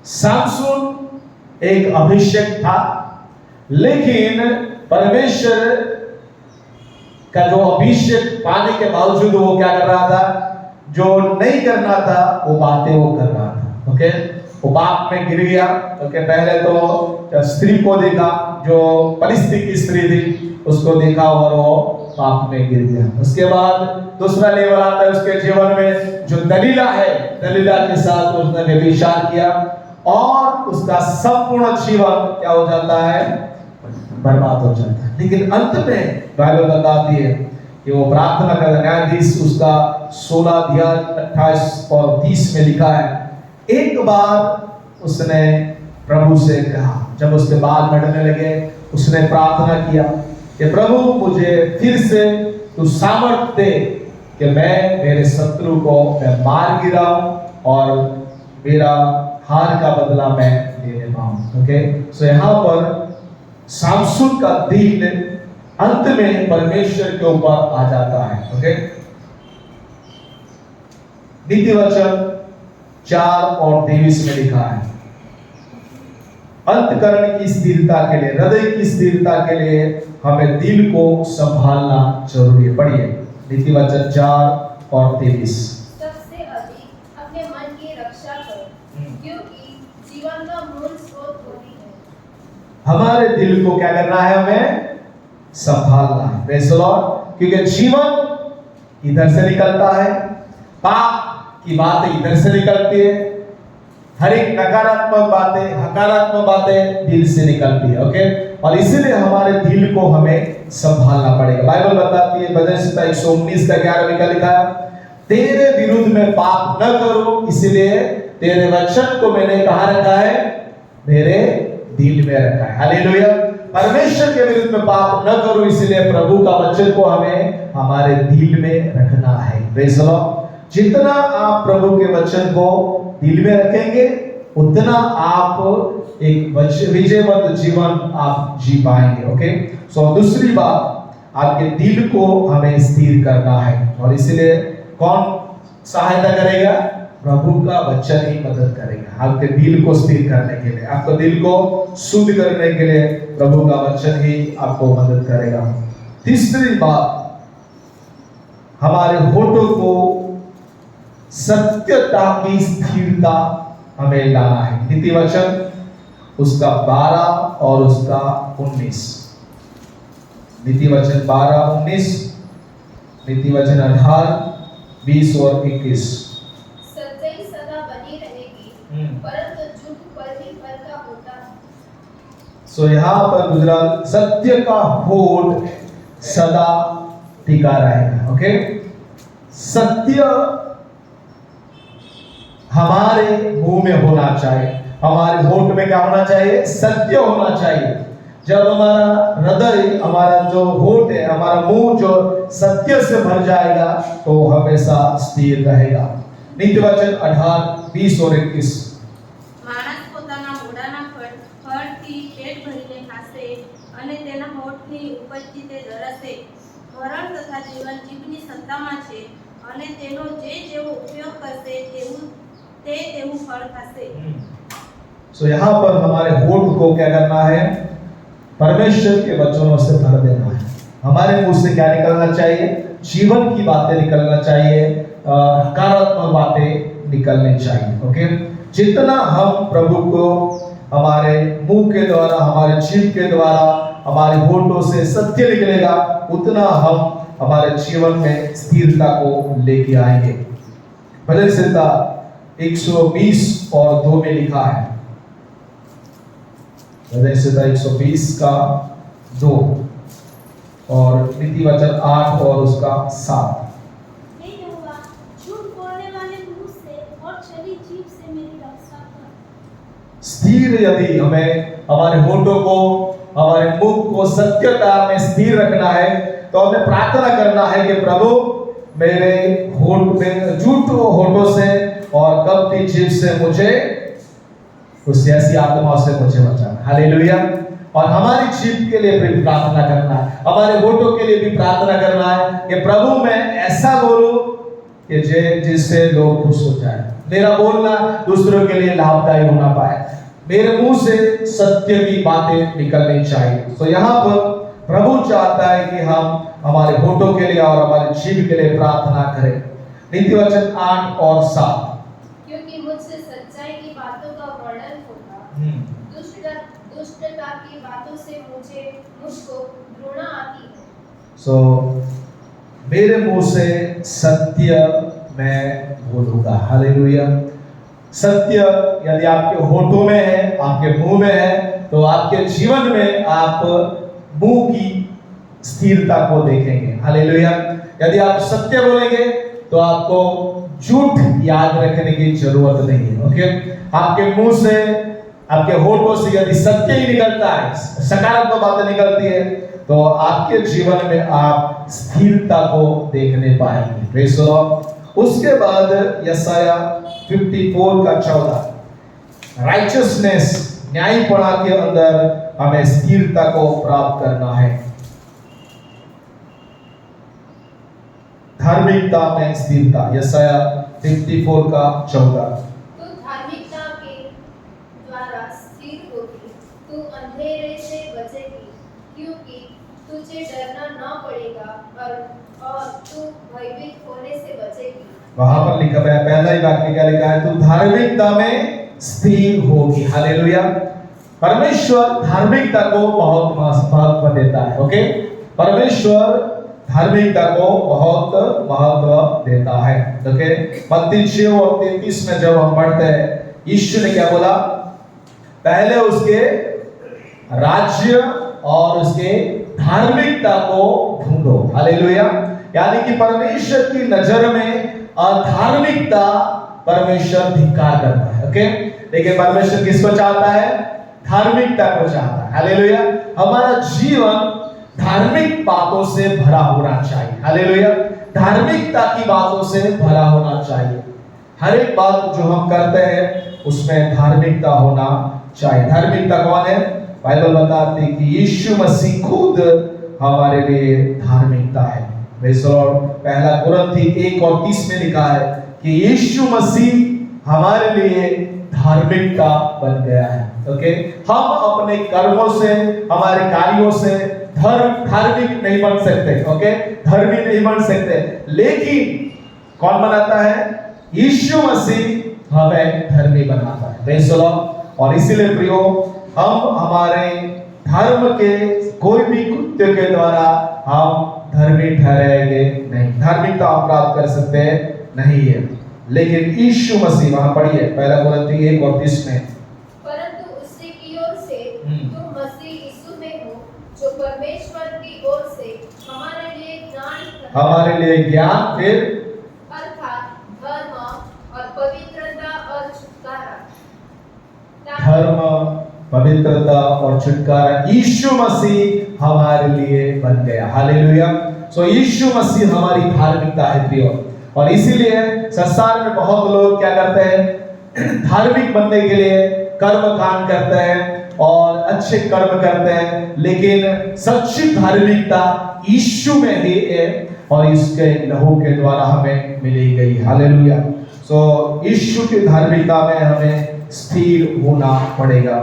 सामसून एक अभिषेक था, लेकिन परमेश्वर का जो अभिषेक पाने के बावजूद वो क्या कर रहा था? जो नहीं करना था वो बातें वो कर रहा था। ओके। वो पाप में गिर गया। ओके। पहले तो स्त्री को देखा, जो परिस्थिति की स्त्री थी उसको देखा और वो पाप में गिर गया। उसके बाद दूसरा लेवल आता है उसके जीवन में, जो दलीला है, दलीला के साथ उसने व्यभिचार किया और उसका संपूर्ण जीवन क्या हो जाता है? बर्बाद हो जाता है। लेकिन अंत में बाइबल बताती है कि वो प्रार्थना कर, न्यायाधीश उसका 16 अध्याय 28 और 30 में लिखा है, एक बार उसने प्रभु से कहा, जब उसके बाल बढ़ने लगे उसने प्रार्थना किया कि प्रभु मुझे फिर से तू सामर्थ दे कि मैं मेरे शत्रु को मैं मार गिराऊं और मेरा हार का बदला मैं लेने पाऊं। ओके। सो यहाँ पर सामसून का दिल अंत में परमेश्वर के ऊपर आ जाता है। ओके। नीति वचन 4 और 23 में लिखा है, अंतःकरण की स्थिरता के लिए, हृदय की स्थिरता के लिए हमें दिल को संभालना जरूरी है। पढ़िए नीति वचन 4 और 23। सबसे अधिक अपने मन की रक्षा करो, क्योंकि जीवन का मूल स्रोत वही है। हमारे दिल को क्या करना है? हमें संभालना है। Praise the Lord. क्योंकि जीवन इधर से निकलता है, पाप की बातें इधर से निकलती है, हर एक नकारात्मक बातें, हकारात्मक बातें दिल से निकलती है। ओके। और इसीलिए हमारे दिल को हमें संभालना पड़ेगा। बाइबल बताती है, भजन संहिता 119 का 11 में क्या लिखा है? तेरे विरुद्ध में पाप न करो, इसलिए तेरे वचन को मैंने कहाँ रखा है? मेरे दिल में रखा है। हालेलुया। परमेश्वर के विरुद्ध में पाप न करो, इसलिए प्रभु का वचन को हमें हमारे दिल में रखना है। Praise the Lord. जितना आप प्रभु के वचन को दिल में रखेंगे उतना आप एक विजयवंत जीवन आप जी पाएंगे। ओके, सो दूसरी बात, आपके दिल को हमें स्थिर करना है, और इसलिए कौन सहायता करेगा? प्रभु का वचन ही मदद करेगा आपके दिल को स्थिर करने के लिए, आपको दिल को शुद्ध करने के लिए प्रभु का वचन ही आपको मदद करेगा। तीसरी बात, हमारे होठों को सत्यता की स्थिरता हमें लाना है। नीति वचन उसका 12 और उसका 19, नीति वचन 12-19, नीति वचन 18, 20 और 21। सच्चाई सदा बनी रहेगी, परंतु झूठ पल ही पल का होता है। सो यहाँ पर गुजरात, सत्य का होठ सदा टिका रहेगा। ओके, सत्य हमारे मुंह में होना चाहिए, हमारे होठ में क्या होना चाहिए? सत्य होना चाहिए। जब हमारा हृदय, हमारा जो होठ है, हमारा मुंह जो सत्य से भर जाएगा तो हमेशा स्थिर रहेगा। नीति वचन 18, 20 और 21। માણસ પોતાના મોઢાના ફળથી પેટ ભરીને ખાશે અને તેના હોઠની ઉપજથી તે ધરાશે. મરણ તથા જીવન જીભની સત્તામાં છે અને તેનો જે જેવો ઉપયોગ કરશે તેવું ફળ ખાશે. सो यहाँ पर हमारे होठ को क्या करना है? परमेश्वर के वचनों से भर देना है। हमारे मुंह से क्या निकलना चाहिए? जीवन की बातें निकलना चाहिए, सकारात्मक बातें निकलनी चाहिए। ओके, जितना हम प्रभु को हमारे मुंह के द्वारा, हमारे जीभ के द्वारा, हमारे होठों से सत्य निकलेगा, उतना हम हमारे जीवन में स्थिरता को लेके आएंगे। भजन संहिता 120 और 2 में लिखा है, भजन संहिता 120 का 2 और नीति वचन 8 और उसका 7। हे यहोवा, झूठ बोलने वाले मुंह से और छली जीभ से मेरी रक्षा कर। स्थिर, यदि हमें हमारे होठों को, हमारे मुख को सत्यता में स्थिर रखना है तो हमें प्रार्थना करना है कि प्रभु मेरे होठ में, झूठ होठों से और कपटी जीभ से मुझे, उस ऐसी आत्माओं से मुझे बचाना। हालेलुया। और हमारी जीभ के लिए भी प्रार्थना करना है, हमारे होठों के लिए भी प्रार्थना करना है कि प्रभु मैं ऐसा बोलूं कि जिससे लोग खुश हो जाए, मेरा बोलना दूसरों के लिए लाभदायी होना पाए, मेरे मुंह से सत्य की बातें निकलनी चाहिए। तो यहाँ पर प्रभु चाहता है कि हम हमारे होठों के लिए और हमारे जीभ के लिए प्रार्थना करें। नीति वचन 8 और 7। क्योंकि मुझसे सच्चाई की बातों का वर्णन होगा, दुष्टता की बातों से मुझको घृणा आती है। सो मेरे मुंह से सत्य मैं बोलूंगा। हालेलुया। सत्य यदि आपके होठों में है, आपके मुंह में है, तो आपके जीवन में आप मुंह की स्थिरता को देखेंगे। हालेलुया। यदि आप सत्य बोलेंगे तो आपको झूठ याद रखने की जरूरत नहीं है। ओके, आपके मुंह से, आपके होठों से यदि सत्य ही निकलता है, सकारात्मक बातें निकलती है, तो आपके जीवन में आप स्थिरता को देखने पाएंगे। Praise the Lord. उसके बाद यशाया 54 का 14, राइचसनेस, न्यायपना के अंदर हमें स्थिरता को प्राप्त करना है। धार्मिकता में स्थिरता, यशाया 54 का 14। तू धार्मिकता के द्वारा स्थिर होगी, तू अंधेरे से बचेगी, क्योंकि तुझे डरना न पड़ेगा और तू भयभीत होने से बचेगी। वहां पर लिखा है, पहला ही वाक्य क्या लिखा है? तू धार्मिकता में स्थिर होगी। हालेलुया। परमेश्वर धार्मिकता को बहुत महत्व देता है। ओके, परमेश्वर धार्मिकता को बहुत महत्व देता है। ओके, मत्ती 6 और 33 में जब हम पढ़ते हैं, यीशु ने क्या बोला? पहले उसके राज्य और उसके धार्मिकता को ढूंढो। हालेलुया। यानी कि परमेश्वर की नजर में अधार्मिकता परमेश्वर धिक्कार करता है। ओके, लेकिन परमेश्वर किसको चाहता है? धार्मिकता को चाहता है। हालेलुया। हमारा जीवन धार्मिक बातों से भरा होना चाहिए। हालेलुया। धार्मिकता की बातों से भरा होना चाहिए। हर एक बात जो हम करते हैं उसमें धार्मिकता होना चाहिए। धार्मिकता कौन है? बाइबल बताती है कि यीशु मसीह खुद हमारे लिए धार्मिकता है। पहला कुरिन्थी 1:30 में लिखा है कि यीशु मसीह हमारे लिए धार्मिकता बन गया है। ओके, हम अपने कर्मों से, हमारे कार्यों से धार्मिक नहीं बन सकते। ओके, धर्मी नहीं बन सकते, लेकिन कौन बनाता है? यीशु मसीह हमें धर्मी बनाता है। और इसीलिए प्रियो, हम हमारे धर्म के कोई भी कृत्य के द्वारा हम धर्मी ठहरेंगे नहीं। धार्मिकता आप प्राप्त कर सकते हैं नहीं है, लेकिन यीशु मसीह, वहां पढ़िए पहला कुरिन्थी 1:30 में, परंतु उससे की ओर से तुम मसीह यीशु में हो, जो परमेश्वर की ओर से हमारे लिए ज्ञान फिर अर्थात धर्म और पवित्रता और छुटकारा। धर्म, पवित्रता और छुटकारा यीशु मसीह हमारे लिए बन गया। हालेलुया। सो यीशु मसीह हमारी धार्मिकता है प्रियो। और इसीलिए संसार में बहुत लोग क्या करते हैं? धार्मिक बनने के लिए कर्म कांड करते हैं और अच्छे कर्म करते हैं, लेकिन सच्ची धार्मिकता यीशु में ही है और इसके लहू के द्वारा हमें मिली गई। हालेलुया। सो यीशु की धार्मिकता में हमें स्थिर होना पड़ेगा।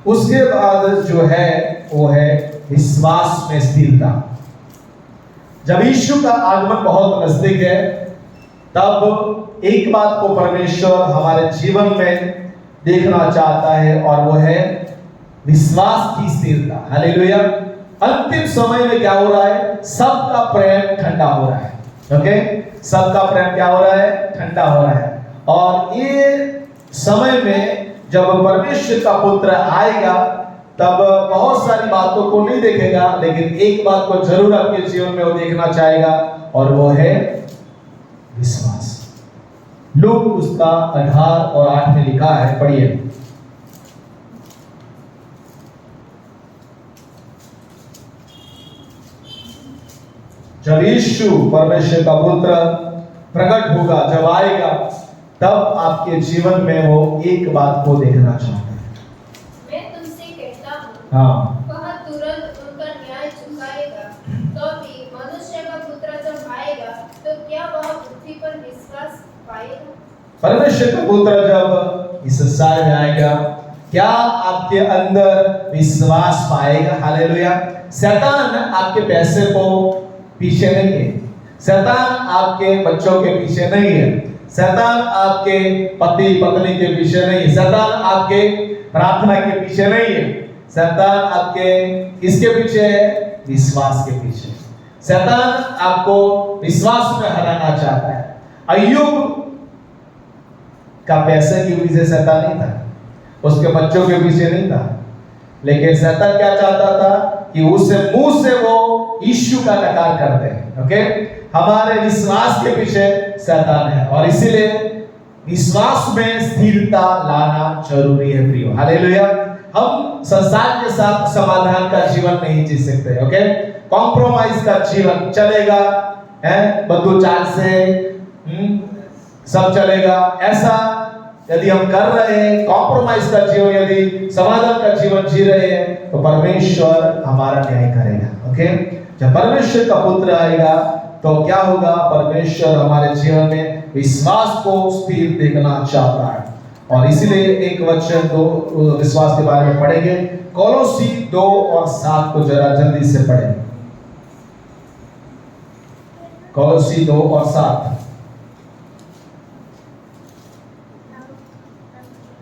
उसके बाद जो है वो है विश्वास में स्थिरता। जब यीशु का आगमन बहुत नजदीक है, तब एक बात को परमेश्वर हमारे जीवन में देखना चाहता है और वो है विश्वास की स्थिरता। हालेलुया। अंतिम समय में क्या हो रहा है? सबका प्रेम ठंडा हो रहा है। ओके, सबका प्रेम क्या हो रहा है? ठंडा हो रहा है। और ये समय में जब परमेश्वर का पुत्र आएगा, तब बहुत सारी बातों को नहीं देखेगा, लेकिन एक बात को जरूर अपने जीवन में वो देखना चाहेगा और वो है विश्वास। लूक उसका 18 और 8 में लिखा है, पढ़िए। जब यीशु परमेश्वर का पुत्र प्रकट होगा, जब आएगा, तब आपके जीवन में वो एक बात को देखना चाहता है। मैं तुमसे कहता हूँ, हाँ, वह तुरंत उनका न्याय चुकाएगा। तो भी मनुष्य का पुत्र जब आएगा, तो क्या वह पृथ्वी पर विश्वास पाएगा? परमेश्वर का पुत्र जब इस संसार में आएगा, क्या आपके अंदर विश्वास पाएगा? हालेलुया। शैतान आपके पैसे को पीछे नहीं है, शैतान आपके बच्चों के पीछे नहीं है, शैतान आपके पति पत्नी के पीछे नहीं है, शैतान आपके प्रार्थना के पीछे नहीं है, शैतान आपके किसके पीछे है? विश्वास के पीछे। शैतान आपको विश्वास में हराना चाहता है। अय्यूब का पैसे की वजह से शैतान नहीं था, उसके बच्चों के पीछे नहीं था, लेकिन शैतान क्या चाहता था कि उससे मुंह से वो यीशु का नकार कर दे। ओके, हमारे विश्वास के पीछे शैतान है और इसीलिए विश्वास में स्थिरता लाना जरूरी है प्रियो। हालेलुया। हम संसार के साथ समाधान का जीवन नहीं जी सकते। ओके, कॉम्प्रोमाइज का जीवन चलेगा, है बंधु चाल से सब चलेगा, ऐसा यदि हम कर रहे हैं, कॉम्प्रोमाइज का जीवन, यदि समाधान का जीवन जी रहे हैं, तो परमेश्वर हमारा न्याय करेगा। ओके, जब परमेश्वर का पुत्र आएगा तो क्या होगा? परमेश्वर हमारे जीवन में विश्वास को स्थिर देखना चाहता है और इसीलिए एक वचन दो विश्वास के बारे में पढ़ेंगे। कोलोसी 2 और 7 को जरा जल्दी से पढ़ें। कोलोसी 2 और 7।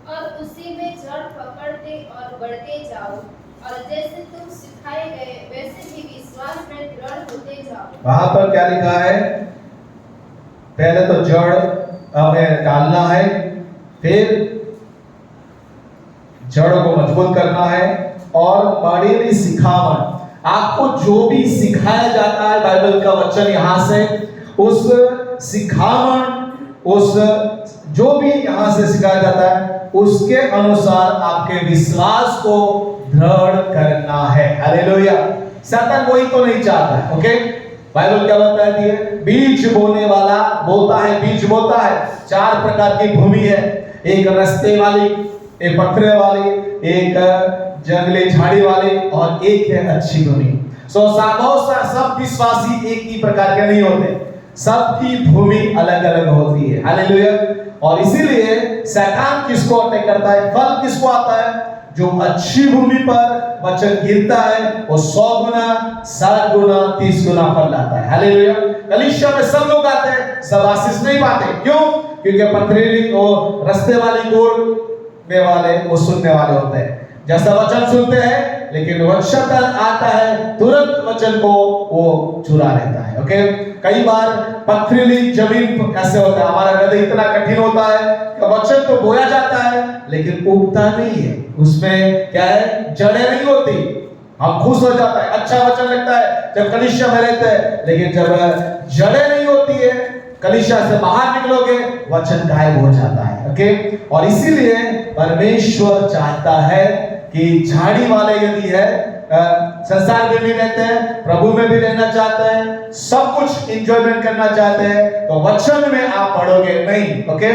और उसी में जड़ पकड़ते और बढ़ते जाओ, और जैसे तुम सिखाए गए वैसे ही विश्वास में दृढ़ होते जाओ। वहां पर क्या लिखा है? पहले तो जड़ हमें डालना है, फिर जड़ को मजबूत करना है और बड़ी सिखावन। आपको जो भी सिखाया जाता है, बाइबल का वचन यहां से, उस सिखावन, उस जो भी यहां से सिखाया जाता है, उसके अनुसार आपके विश्वास को दृढ़ करना है। हालेलुया। शैतान वही तो नहीं चाहता है। ओके, बाइबल क्या बताती है? बीज बोने वाला बोता है, बीज बोता है। 4 प्रकार की भूमि है, एक रास्ते वाली, एक पत्थर वाली, एक जंगली झाड़ी वाली और एक है अच्छी भूमि। सब विश्वासी एक ही प्रकार के नहीं होते, सबकी भूमि अलग अलग होती है। हालेलुया। और इसीलिए शैतान किसको अटैक करता है? फल किसको आता है? जो अच्छी भूमि पर वचन गिरता है वो 100 गुना, 60 गुना, 30 गुना फल लाता है। हालेलुया। कलीसिया में सब लोग आते हैं, सब आशीष नहीं पाते। क्यों? क्योंकि पथरीली और रास्ते वाली गोर में वाले वो सुनने वाले होते हैं। जैसा वचन सुनते हैं लेकिन वचन आता है तुरंत वचन को वो चुरा लेता है। ओके, कई बार पथरीली जमीन ऐसे होता है, हमारा हृदय इतना कठिन होता है कि वचन तो बोया जाता है लेकिन उगता नहीं है। उसमें क्या है? जड़ें नहीं होती। हम खुश हो जाता है, अच्छा वचन लगता है जब कलीसिया में रहते हैं, लेकिन जब जड़ें नहीं होती है, कलीसिया से बाहर निकलोगे, वचन गायब हो जाता है। ओके, और इसीलिए परमेश्वर चाहता है कि झाड़ी वाले यदि है संसार में भी रहते हैं, प्रभु में भी रहना चाहते हैं, सब कुछ एंजॉयमेंट करना चाहते हैं, तो वचन में आप पढ़ोगे नहीं, ओके,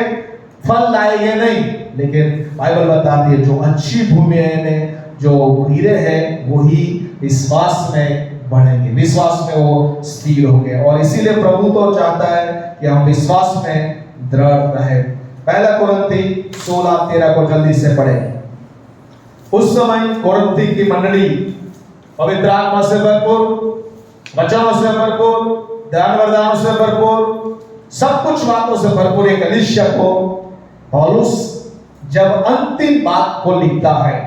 फल लाएंगे नहीं। लेकिन बाइबल बताती है जो अच्छी भूमि में जो हीरे हैं वही विश्वास में बढ़ेंगे, विश्वास में वो स्थिर होंगे। और इसीलिए प्रभु तो चाहता है कि हम विश्वास में दृढ़ रहे। 1 कोरिन्थी 16:13 को जल्दी से पढ़ें। उस समय कोरिन्थी की मंडली पवित्र आत्मा से भरपूर, वचनों से भरपूर, ध्यान वरदानों से भरपूर, सब कुछ बातों से भरपूर एक कलीसिया को पौलुस जब अंतिम बात को लिखता है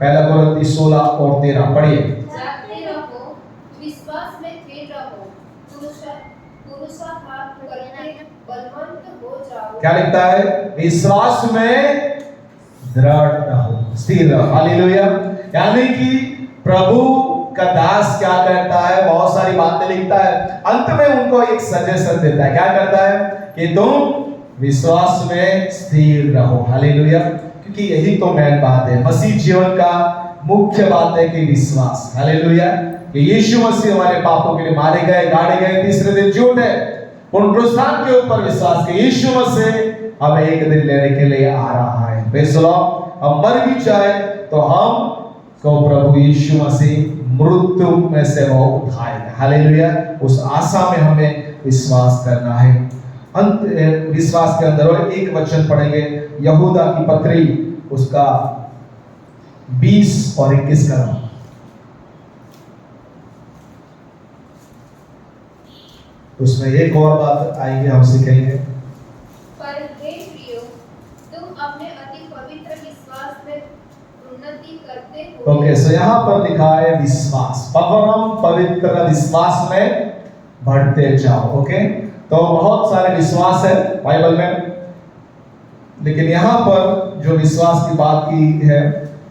1 कोरिन्थी 16 और 13 पढ़िए। जागते रहो, विश्वास में स्थिर रहो, पुरुषार्थ करके बलवंत हो जाओ। क्या लिखता है? विश्वास में दृढ़ रहो, स्थिर रहो। हालेलुया। यानी कि प्रभु का दास क्या करता है? बहुत सारी बातें लिखता है, अंत में उनको एक सजेशन देता है। क्या करता है? कि तुम विश्वास में स्थिर रहो। हालेलुया। क्योंकि यही तो मेन बात है, मसीह जीवन का मुख्य बात है कि विश्वास। हालेलुया। कि यीशु मसीह हमारे पापों के लिए मारे गए, गाड़े गए, तीसरे दिन जी उठे, पुनरुत्थान के ऊपर विश्वास कि यीशु मसीह हमें एक दिन लेने के लिए आ रहा है। Praise the Lord. हम मर भी जाए तो हम को प्रभु यीशु मसीह मृत्यु में से वो उठाएगा। हालेलुया। उस आशा में हमें विश्वास करना है। अंत विश्वास के अंदर और एक वचन पढ़ेंगे, यहूदा की पत्री उसका 20 और 21 का नाम। उसमें एक और बात आएगी, हम सीखेंगे। पर हे प्रियो, तुम अपने अति पवित्र विश्वास में उन्नति करते हो। ओके, सो यहाँ पर लिखा है विश्वास, परम पवित्र विश्वास में बढ़ते जाओ। ओके, तो बहुत सारे विश्वास है बाइबल में, लेकिन यहाँ पर जो विश्वास की बात की है,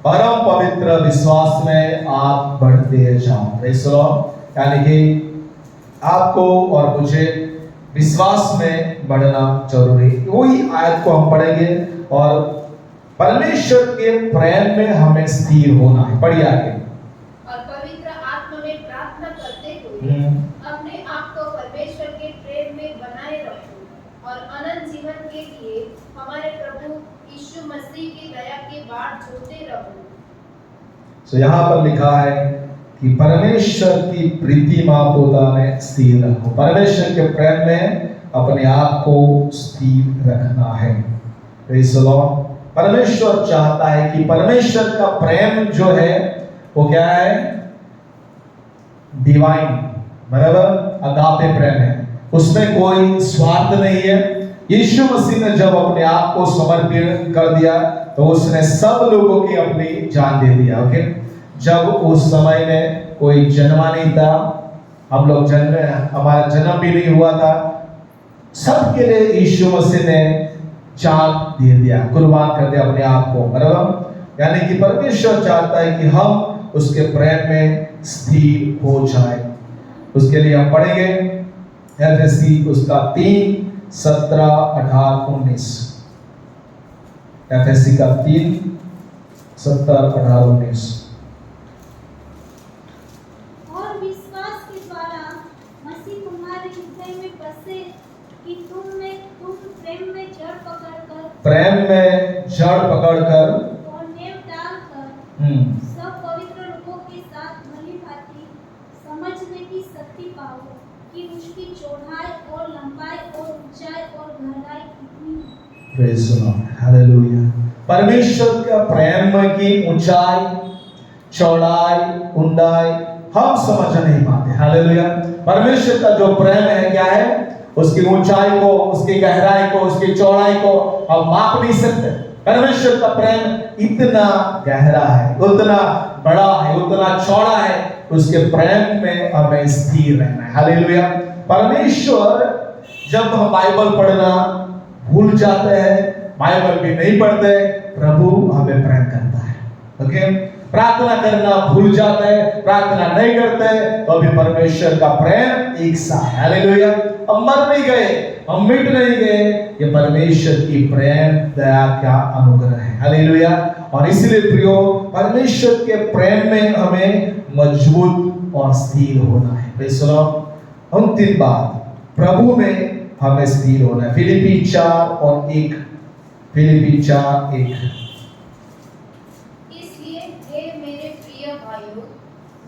परम पवित्र विश्वास में आप बढ़ते जाओ। Praise the Lord. यानी कि आपको और मुझे विश्वास में बढ़ना जरूरी। वही आयत को हम पढ़ेंगे और परमेश्वर के प्रेम में हमें स्थिर होना है। पढ़िए आगे। और पवित्र आत्मा में प्रार्थना करते हुए अपने आप को परमेश्वर के प्रेम में बनाए रखो और अनंत जीवन के लिए हमारे प्रभु यीशु मसीह की दया के बाट जोते रहो। तो यहाँ पर लिखा है कि परमेश्वर की प्रीति मापोदा में स्थिर रखो। परमेश्वर के प्रेम में अपने आप को स्थिर रखना है। Praise the Lord. परमेश्वर चाहता है कि परमेश्वर का प्रेम जो है वो क्या है? डिवाइन, बराबर, अगापे प्रेम है। उसमें कोई स्वार्थ नहीं है। यीशु मसीह ने जब अपने आप को समर्पित कर दिया तो उसने सब लोगों की अपनी जान दे दिया। ओके, जब उस समय में कोई जन्मा नहीं था, हम लोग जन्मे, हमारा जन्म भी नहीं हुआ था, सबके लिए यीशु मसीह ने जान दे दिया, कुर्बान कर दिया अपने आप को, बराबर। यानी कि परमेश्वर चाहता है कि हम उसके प्रेम में स्थिर हो जाए। उसके लिए हम पढ़ेंगे एफएससी उसका 3, 17, 18, 19। एफएससी का 3, 17, 18, 19। और विश्वास के द्वारा मसीह तुम्हारे हृदय में बसे कि तुम प्रेम में जड़ पकड़कर और नेव डालकर सब पवित्र लोगों के साथ भली भांति समझने की शक्ति पाओ कि उसकी चौड़ाई और लंबाई और ऊंचाई और गहराई कितनी है। Praise the Lord, hallelujah. परमेश्वर का प्रेम की ऊंचाई, चौड़ाई, ऊंचाई हम समझ नहीं पाते। हालेलुया। परमेश्वर का जो प्रेम है क्या है, उसकी ऊंचाई को, उसकी गहराई को, उसकी चौड़ाई को हम माप नहीं सकते। परमेश्वर का प्रेम इतना गहरा है, उतना बड़ा है, उतना चौड़ा है, उसके प्रेम में हमें स्थिर रहना है। हालेलुया। परमेश्वर, जब हम बाइबल पढ़ना भूल जाते हैं, बाइबल भी नहीं पढ़ते, प्रभु हमें प्रेम करता है। ओके, प्रार्थना करना भूल जाते हैं, प्रार्थना नहीं करते, तो भी परमेश्वर का प्रेम एक सा है। हालेलुया। हम मर नहीं गए, हम मिट नहीं गए, ये परमेश्वर की प्रेम दया का अनुग्रह है। हालेलुया। और इसलिए प्रियो, परमेश्वर के प्रेम में हमें मजबूत और स्थिर होना है। Praise the Lord. अंतिम बात, प्रभु में हमें स्थिर होना है। फिलिप्पी 4:1। फिलिप्पी 4:1। इसलिए हे मेरे प्रिय भाइयों,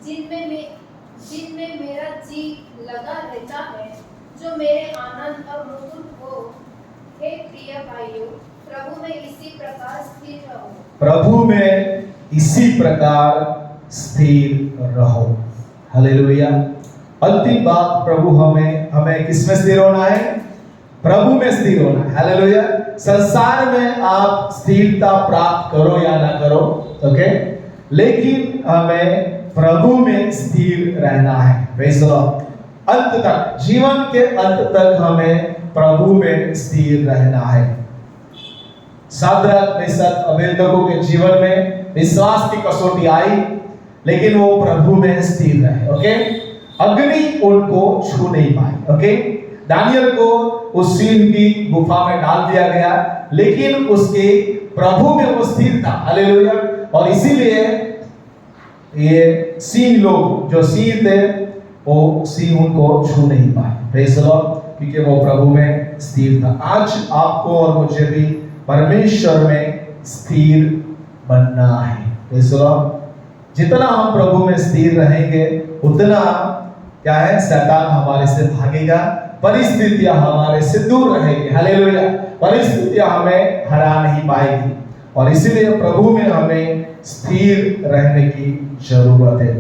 जिनमें मेरा जी लगा रहता है, जो मेरे आनंद और मुकुट हो, हे प्रिय भाइयों, प्रभु में इसी प्रकार स्थिर रहो। प्रभु में इसी प्रकार स्थिर रहो। हालेलुया। अंतिम बात, प्रभु हमें किसमें स्थिर होना है? प्रभु में स्थिर होना है। हालेलुया। संसार में आप स्थिरता प्राप्त करो या ना करो, ओके, लेकिन हमें प्रभु में स्थिर रहना है। Praise the Lord. अंत तक, जीवन के अंत तक हमें प्रभु में स्थिर रहना है। शाद्रक, मेशक, अबेदनगो के जीवन में विश्वास की कसौटी आई, लेकिन वो प्रभु में स्थिर रहे। ओके, अग्नि उनको छू नहीं पाई। ओके, दानियल को उस सिंह की गुफा में डाल दिया गया, लेकिन उसके प्रभु में वो स्थिर था। हालेलुया। और इसीलिए ये सिंह लोग, जो सिंह थे, वो सिंह उनको छू नहीं पाए। प्रेज़ द लॉर्ड, क्योंकि वो प्रभु में स्थिर था। आज आपको और मुझे भी परमेश्वर में स्थिर बनना है। Praise the Lord. जितना हम प्रभु में स्थिर रहेंगे, उतना क्या है, शैतान हमारे से भागेगा, परिस्थितियां हमारे से दूर रहेगी। हालेलुया। परिस्थितियां हमें हरा नहीं पाएगी, और इसीलिए प्रभु में हमें स्थिर रहने की जरूरत है।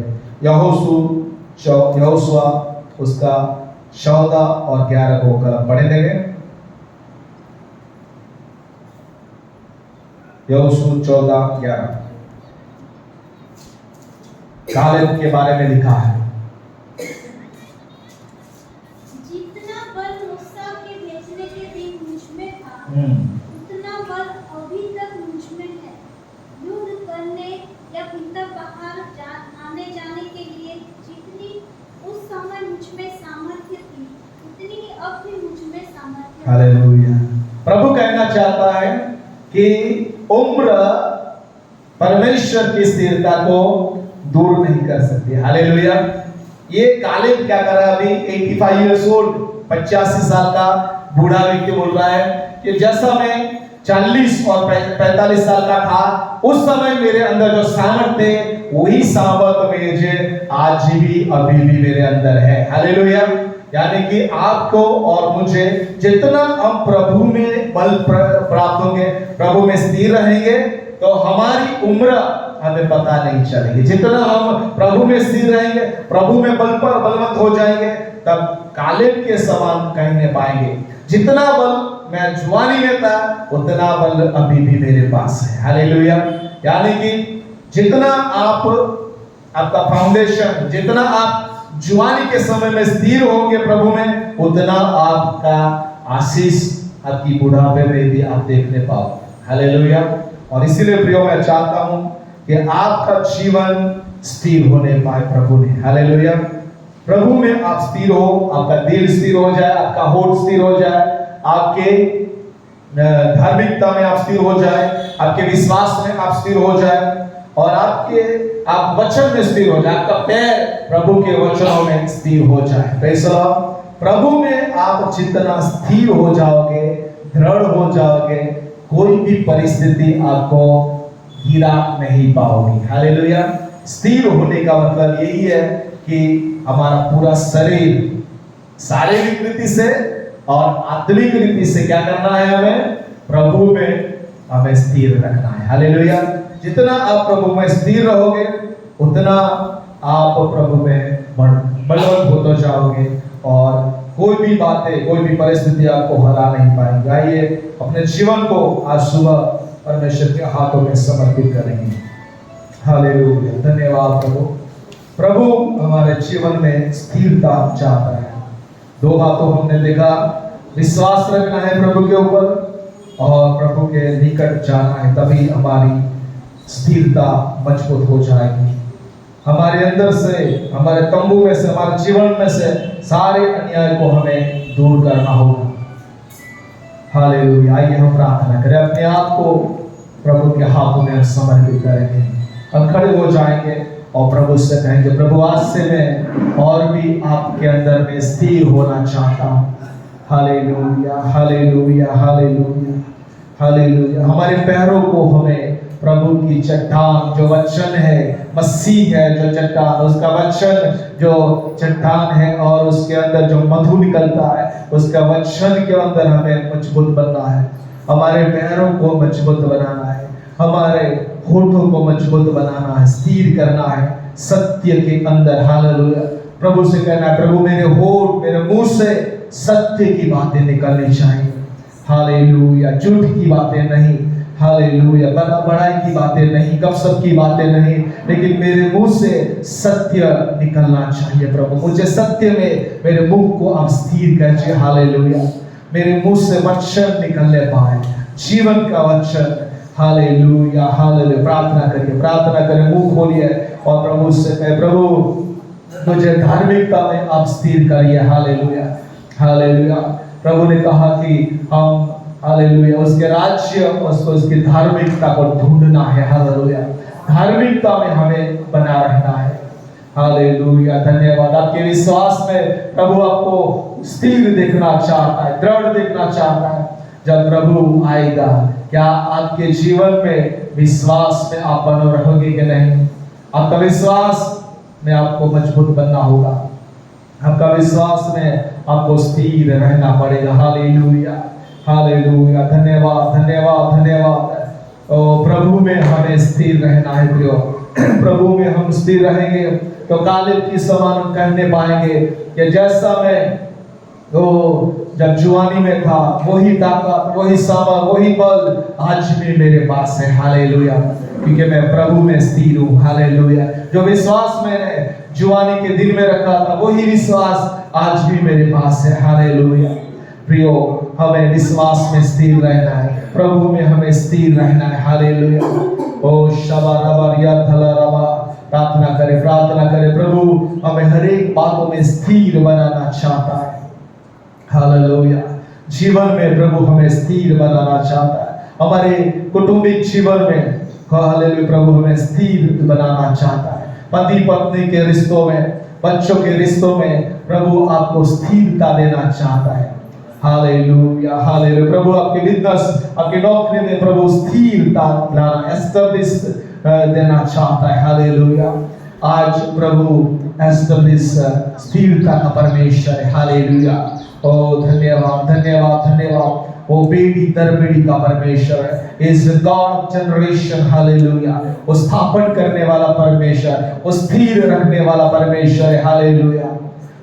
यहोशुआ उसका 14 और 11 को पढ़े देंगे। यहोशू 14:11 कालेब के बारे में लिखा है। जितना बल मूसा के भेजने के दिन मुझ में था, उतना बल अभी तक मुझ में है। युद्ध करने या भीतर बाहर आने जाने के लिए जितनी उस समय मुझ में सामर्थ्य थी, उतनी ही अब भी मुझ में सामर्थ्य है। हालेलुया। प्रभु कहना चाहता है कि उम्र परमेश्वर की स्थिरता को दूर नहीं कर सकती। हालेलुया। ये कालेब क्या कर रहा है? अभी 85 इयर्स ओल्ड, 85 साल का बूढ़ा व्यक्ति बोल रहा है कि जैसा मैं 40 और 45 साल का था, उस समय मेरे अंदर जो सामर्थ थे, वही सामर्थ मुझे आज भी अभी भी मेरे अंदर है। हालेलुया। यानी कि आपको और मुझे जितना हम प्रभु में बल प्राप्त होंगे, प्रभु में स्थिर रहेंगे, तो हमारी उम्र हमें पता नहीं चलेगी। जितना हम प्रभु में स्थिर रहेंगे, प्रभु में बलवंत हो जाएंगे, तब कालेब के समान कहीं नहीं पाएंगे। जितना बल मैं जवानी में था, उतना बल अभी भी मेरे पास है। हालेलुया। यानी कि जितना आपका फाउंडेशन, जितना आप जवानी के समय में स्थिर होंगे प्रभु में, उतना आपका आशीष आपकी बुढ़ापे में भी आप देखने पाओगे। हालेलुया। और इसीलिए प्रियो, मैं चाहता हूं कि आपका जीवन स्थिर होने पाए प्रभु ने। हालेलुया। प्रभु में आप स्थिर हो, आपका दिल स्थिर हो जाए, आपका होठ स्थिर हो जाए, आपके धार्मिकता में आप स्थिर हो जाए, आपके विश्वास में आप स्थिर हो जाए, और आप वचन में स्थिर हो जाए, आपका पैर प्रभु के वचनों में स्थिर हो जाए। Praise the Lord. प्रभु में आप जितना स्थिर हो जाओगे, दृढ़ हो जाओगे, कोई भी परिस्थिति आपको गिरा नहीं पाओगी। हालेलुया। स्थिर होने का मतलब यही है कि हमारा पूरा शरीर शारीरिक रीति से और आत्मिक रीति से क्या करना है, हमें प्रभु में हमें स्थिर रखना है। हालेलुया। जितना आप प्रभु में स्थिर रहोगे उतना आप प्रभु में बलवंत होते जाओगे और कोई भी बातें, कोई भी परिस्थिति आपको हरा नहीं पाएंगे। आइए अपने जीवन को आज सुबह परमेश्वर के हाथों में समर्पित करेंगे। हालेलुया। धन्यवाद प्रभु। प्रभु हमारे जीवन में स्थिरता चाहता है। दो बातों हमने देखा, विश्वास रखना है प्रभु के ऊपर और प्रभु के निकट जाना है, तभी हमारी स्थिरता मजबूत हो जाएगी। हमारे अंदर से, हमारे तंबू में से, हमारे जीवन में से सारे अन्याय को हमें दूर करना होगा। हालेलुया। आइए हम प्रार्थना करें, अपने आप को प्रभु के हाथों में हम समर्पित करेंगे। हम खड़े हो जाएंगे और प्रभु से कहेंगे, प्रभु आज से मैं और भी आपके अंदर में स्थिर होना चाहता हूँ। Hallelujah, hallelujah, hallelujah, hallelujah. हमारे पैरों को हमें प्रभु की चट्टान जो वचन है, मसीह है जो चट्टान, उसका वचन जो चट्टान है और उसके अंदर जो मधु निकलता है, उसका वचन के अंदर हमें मजबूत बनना है। हमारे पैरों को मजबूत बनाना है, हमारे होठों को मजबूत बनाना है, स्थिर करना है सत्य के अंदर। हालेलुया। प्रभु से कहना है, प्रभु मेरे होठ, मेरे मुंह से सत्य की बातें निकलनी चाहिए। हालेलुया। झूठ की बातें नहीं, हालेलुया, बड़ाई की बातें नहीं, गपशप की बातें नहीं, लेकिन मेरे मुंह से सत्य निकलना चाहिए। प्रभु मुझे सत्य में मेरे मुंह को आप स्थिर कीजिए। हालेलुया। मेरे मुंह से वचन निकलने पाए, जीवन का वचन। Hallelujah, hallelujah. प्रार्थना करिए, प्रार्थना करें, मुंह खोलिए और प्रभु से कहे, प्रभु मुझे धार्मिकता में आप स्थिर करिए। Hallelujah, hallelujah. प्रभु ने कहा कि हम हालेलुया उसके राज्य, उसकी धार्मिकता को ढूंढना है। हालेलुया। धार्मिकता में हमें बना रहना है। हालेलुया। धन्यवाद। आपके विश्वास में प्रभु आपको स्थिर देखना चाहता है, दृढ़ देखना चाहता है। जब प्रभु आएगा, क्या आपके जीवन में विश्वास में आप बने रहोगे कि नहीं? आपका विश्वास में आपको मजबूत बनना होगा, आपका विश्वास में आपको स्थिर रहना पड़ेगा। Hallelujah, hallelujah. धन्यवाद, धन्यवाद, धन्यवाद। और प्रभु में हमें स्थिर रहना है प्रियो। प्रभु में हम स्थिर रहेंगे तो कालेब की समान हम कहने पाएंगे कि जैसा मैं जब जुआनी में था, वही ताकत, वही सामर्थ, वही बल आज भी मेरे पास है। हालेलुया। क्योंकि मैं प्रभु में स्थिर हूँ। हालेलुया। जो विश्वास मैंने जुआनी के दिन में रखा था, वही विश्वास आज भी मेरे पास है। हालेलुया। प्रियो, हमें विश्वास में स्थिर रहना है, प्रभु में हमें स्थिर रहना है। हालेलुया। ओ शबा रबा रिया थला रबा। प्रार्थना करें, प्रार्थना करें। प्रभु हमें हर एक बातों में स्थिर बनाना चाहता है। हालेलुया। जीवन में प्रभु हमें स्थिर बनाना चाहता है। हमारे कौटुंबिक जीवन में हालेलुया प्रभु हमें स्थिर बनाना चाहता है। पति पत्नी के रिश्तों में, बच्चों के रिश्तों में प्रभु आपको स्थिरता देना चाहता है। Hallelujah, hallelujah. प्रभु आपके बिजनेस, आपकी नौकरी में प्रभु स्थिरता लाना, एस्टेब्लिश देना चाहता है। हालेलुया। आज प्रभु एस्टेब्लिश स्थिरता का परमेश्वर है। हालेलुया। ओ धन्यवाद, धन्यवाद, धन्यवाद। वो पीढ़ी दर पीढ़ी का परमेश्वर है। Is God of generation. Hallelujah. वो स्थापन करने वाला परमेश्वर, वो स्थिर रखने वाला परमेश्वर है। Hallelujah,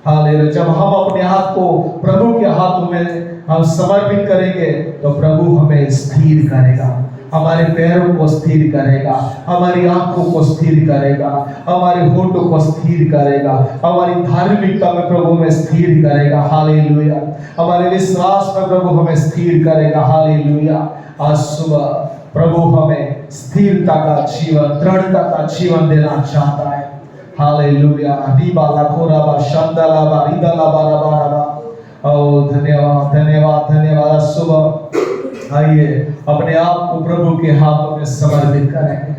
hallelujah. जब हम अपने हाथ को प्रभु के हाथों में हम समर्पित करेंगे तो प्रभु हमें स्थिर करेगा, हमारे पैरों को स्थिर करेगा, हमारी आंखों को स्थिर करेगा, हमारे होठों को स्थिर करेगा, हमारी धार्मिकता में प्रभु हमें स्थिर करेगा। हालेलुया। हमारे विश्वास में प्रभु हमें स्थिर करेगा। हालेलुया। आज सुबह प्रभु हमें स्थिरता का जीवन, दृढ़ता का जीवन देना चाहता है। हालेलुया। दीबा लाखोराबा शांदालाबा रिदालाबा रबाराबा। ओ धन्यवाद, धन्यवाद, धन्यवाद। सुबह आइए अपने आप को प्रभु के हाथों में समर्पित करेंगे।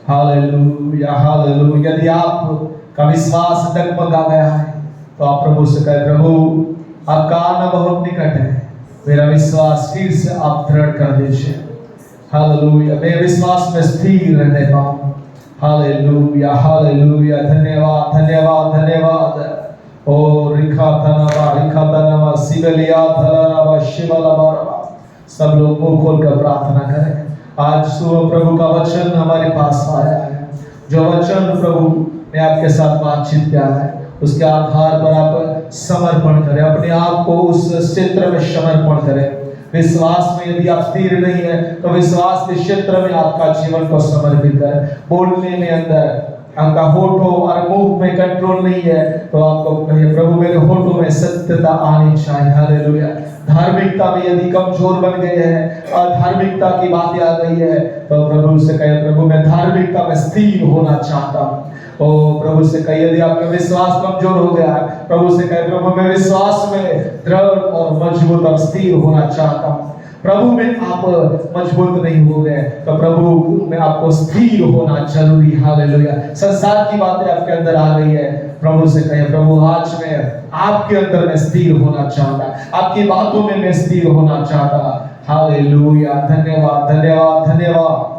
Hallelujah hallelujah. यदि आपका विश्वास डगमगा गया है तो आप प्रभु से कहें, प्रभु आपका आना बहुत निकट है, मेरा विश्वास फिर से आप दृढ़ कर दीजिए। हालेलुया, मैं विश्वास में स्थिर रहने पाऊं। Hallelujah hallelujah. धन्यवाद धन्यवाद धन्यवाद। ओ रिखा तनवा सिबलिया धनवा शिवलवा। सब लोग मुंह खोलकर प्रार्थना करें। आज सुबह प्रभु का वचन हमारे पास आया है, जो वचन प्रभु ने आपके साथ बातचीत किया है उसके आधार पर आप समर्पण करें, अपने आप को उस क्षेत्र में समर्पण करें। विश्वास में यदि आप स्थिर नहीं है तो विश्वास के क्षेत्र में आपका जीवन को समर्पित करें। बोलने में अंदर आपका होठों और मुंह में कंट्रोल नहीं है तो आपको कहिए, प्रभु मेरे होठों में सत्यता आनी चाहिए। हालेलुया। धार्मिकता में यदि कमजोर बन गए हैं और धार्मिकता की बातें आ गई है तो प्रभु से कहे, प्रभु मैं धार्मिकता में स्थिर होना चाहता हूँ। ओ प्रभु से कहे, यदि आपका विश्वास कमजोर हो गया है, प्रभु से कहे, प्रभु मैं विश्वास में दृढ़ और मजबूत और स्थिर होना चाहता हूँ। प्रभु में आप मजबूत नहीं हो गए तो प्रभु में आपको स्थिर होना जरूरी। हालेलुया। संसार की बातें आपके अंदर आ गई है, प्रभु से कहें, प्रभु आज मैं आपके अंदर में स्थिर होना चाहता, आपकी बातों में मैं स्थिर होना चाहता। हालेलुया। धन्यवाद धन्यवाद धन्यवाद।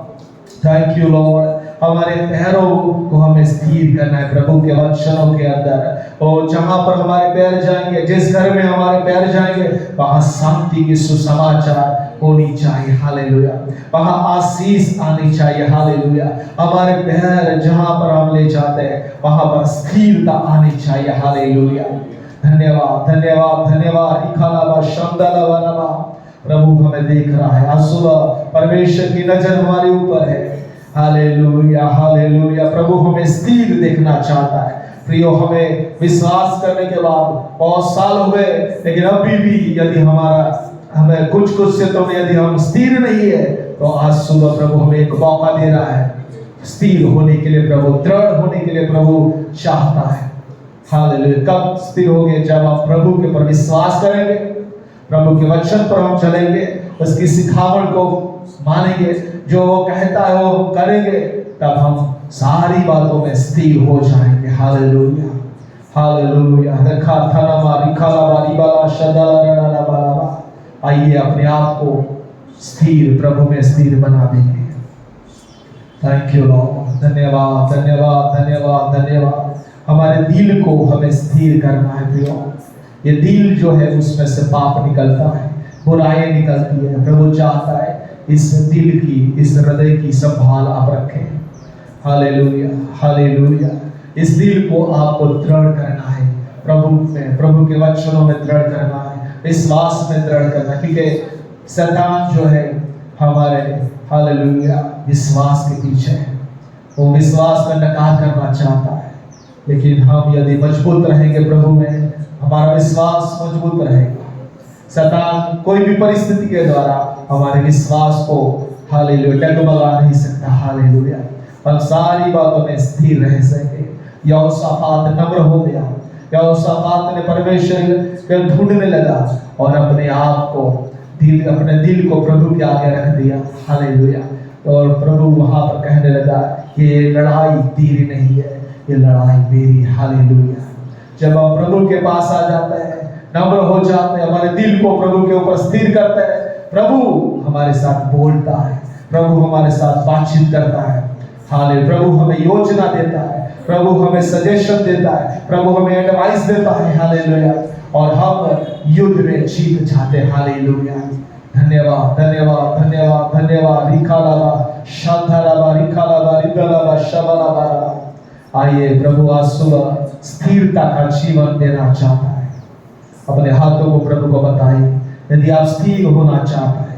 Thank you Lord. हमारे पैरों को हमें स्थिर करना है प्रभु के वचनों के अंदर। और जहां पर हमारे पैर जाएंगे, जिस घर में हमारे पैर जाएंगे, वहां शांति की सुसमाचार होनी चाहिए। हालेलुया। वहां आशीष आनी चाहिए। हालेलुया। हमारे पैर जहां पर हम ले जाते हैं वहां पर स्थिरता आनी चाहिए। हालेलुया। धन्यवाद धन्यवाद धन्यवाद। इखालावा शब्दालावा। प्रभु हमें देख रहा है। आज सुबह परमेश्वर की नजर हमारे ऊपर है। Hallelujah hallelujah. प्रभु हमें स्थिर देखना चाहता है। प्रियो, हमें विश्वास करने के बाद बहुत साल हो गए, लेकिन अभी भी यदि हमें कुछ क्षेत्रों में यदि हम स्थिर नहीं है तो आज सुबह प्रभु हमें एक मौका दे रहा है स्थिर होने के लिए। प्रभु दृढ़ होने के लिए प्रभु चाहता है। हालेलुया। कब स्थिर होंगे? जब आप प्रभु के पर विश्वास करेंगे, प्रभु के वचन पर हम चलेंगे, उसकी सिखावट को मानेंगे, जो वो कहता है वो हम करेंगे, तब हम सारी बातों में स्थिर हो जाएंगे। Hallelujah hallelujah. रखा थनमा रिखाला रिबाला शदाला रडाला बाला। आइए अपने आप को स्थिर प्रभु में स्थिर बना देंगे। Thank you Lord. धन्यवाद धन्यवाद धन्यवाद धन्यवाद। हमारे दिल को हमें स्थिर करना है प्रियो। ये दिल जो है उसमें से पाप निकलता है, बुराई निकलती है। प्रभु चाहता है इस दिल की, इस हृदय की संभाल आप रखें। Hallelujah hallelujah. इस दिल को आपको दृढ़ करना है प्रभु में, प्रभु के वचनों में दृढ़ करना है, विश्वास में दृढ़ करना। क्योंकि शैतान जो है हमारे हालेलुया विश्वास के पीछे है, वो विश्वास में नकार करना चाहता है। लेकिन हम यदि मजबूत रहेंगे प्रभु में, हमारा विश्वास मजबूत रहेगा, शैतान कोई भी परिस्थिति के द्वारा हमारे विश्वास को हालेलुया डगमगा नहीं सकता। हालेलुया। हम सारी बातों में स्थिर रह सके। यहोशापात नम्र हो गया। यहोशापात ने परमेश्वर को ढूंढने लगा और अपने आप को अपने दिल को प्रभु के आगे रख दिया। हालेलुया। और प्रभु वहां पर कहने लगा ये लड़ाई तेरी नहीं है, ये लड़ाई मेरी। हालेलुया। जब हम प्रभु के पास आ जाते हैं, नम्र हो जाते हैं, हमारे दिल को प्रभु के ऊपर स्थिर करते हैं, प्रभु हमारे साथ बोलता है, प्रभु हमारे साथ बातचीत करता है। हालेलुया। प्रभु हमें योजना देता है, प्रभु हमें सजेशन देता है, प्रभु हमें एडवाइस देता है। हालेलुया। और हम युद्ध में जीत जाते हैं। हालेलुया। धन्यवाद धन्यवाद धन्यवाद धन्यवाद। रिखालाबा शांधालाबा रिखालाबा रिदलाबा शबलाबा। आइए, प्रभु आज सुबह स्थिरता का जीवन देना चाहता है। अपने हाथों को प्रभु को बताइए। यदि आप स्थिर होना चाहते हैं,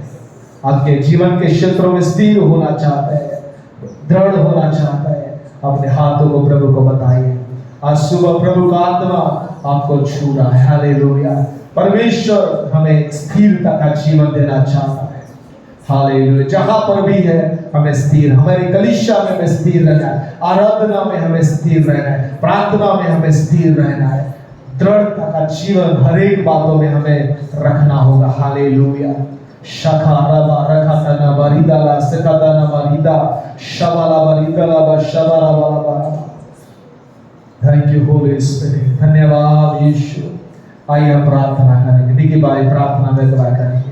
आपके जीवन के क्षेत्रों में स्थिर होना चाहते हैं, दृढ़ होना चाहते हैं, अपने हाथों को प्रभु को बताइए। आज सुबह प्रभु का आत्मा आपको छू रहा है। हालेलुया। परमेश्वर हमें स्थिरता का जीवन देना चाहता है। हालेलुया। जहां पर भी है हमें स्थिर, हमारे कलीसिया में हमें स्थिर रहना है, आराधना में हमें स्थिर रहना है, प्रार्थना में हमें स्थिर रहना है। दृढ़ता का जीवन हर एक बातों में हमें रखना होगा। Hallelujah. Shakara barakatana barida la sekatana barida shabala barida la shabara bala. Thank you Holy Spirit. धन्यवाद यीशु. आइए हम प्रार्थना करेंगे. देखिए भाई प्रार्थना में दुआ करेंगे.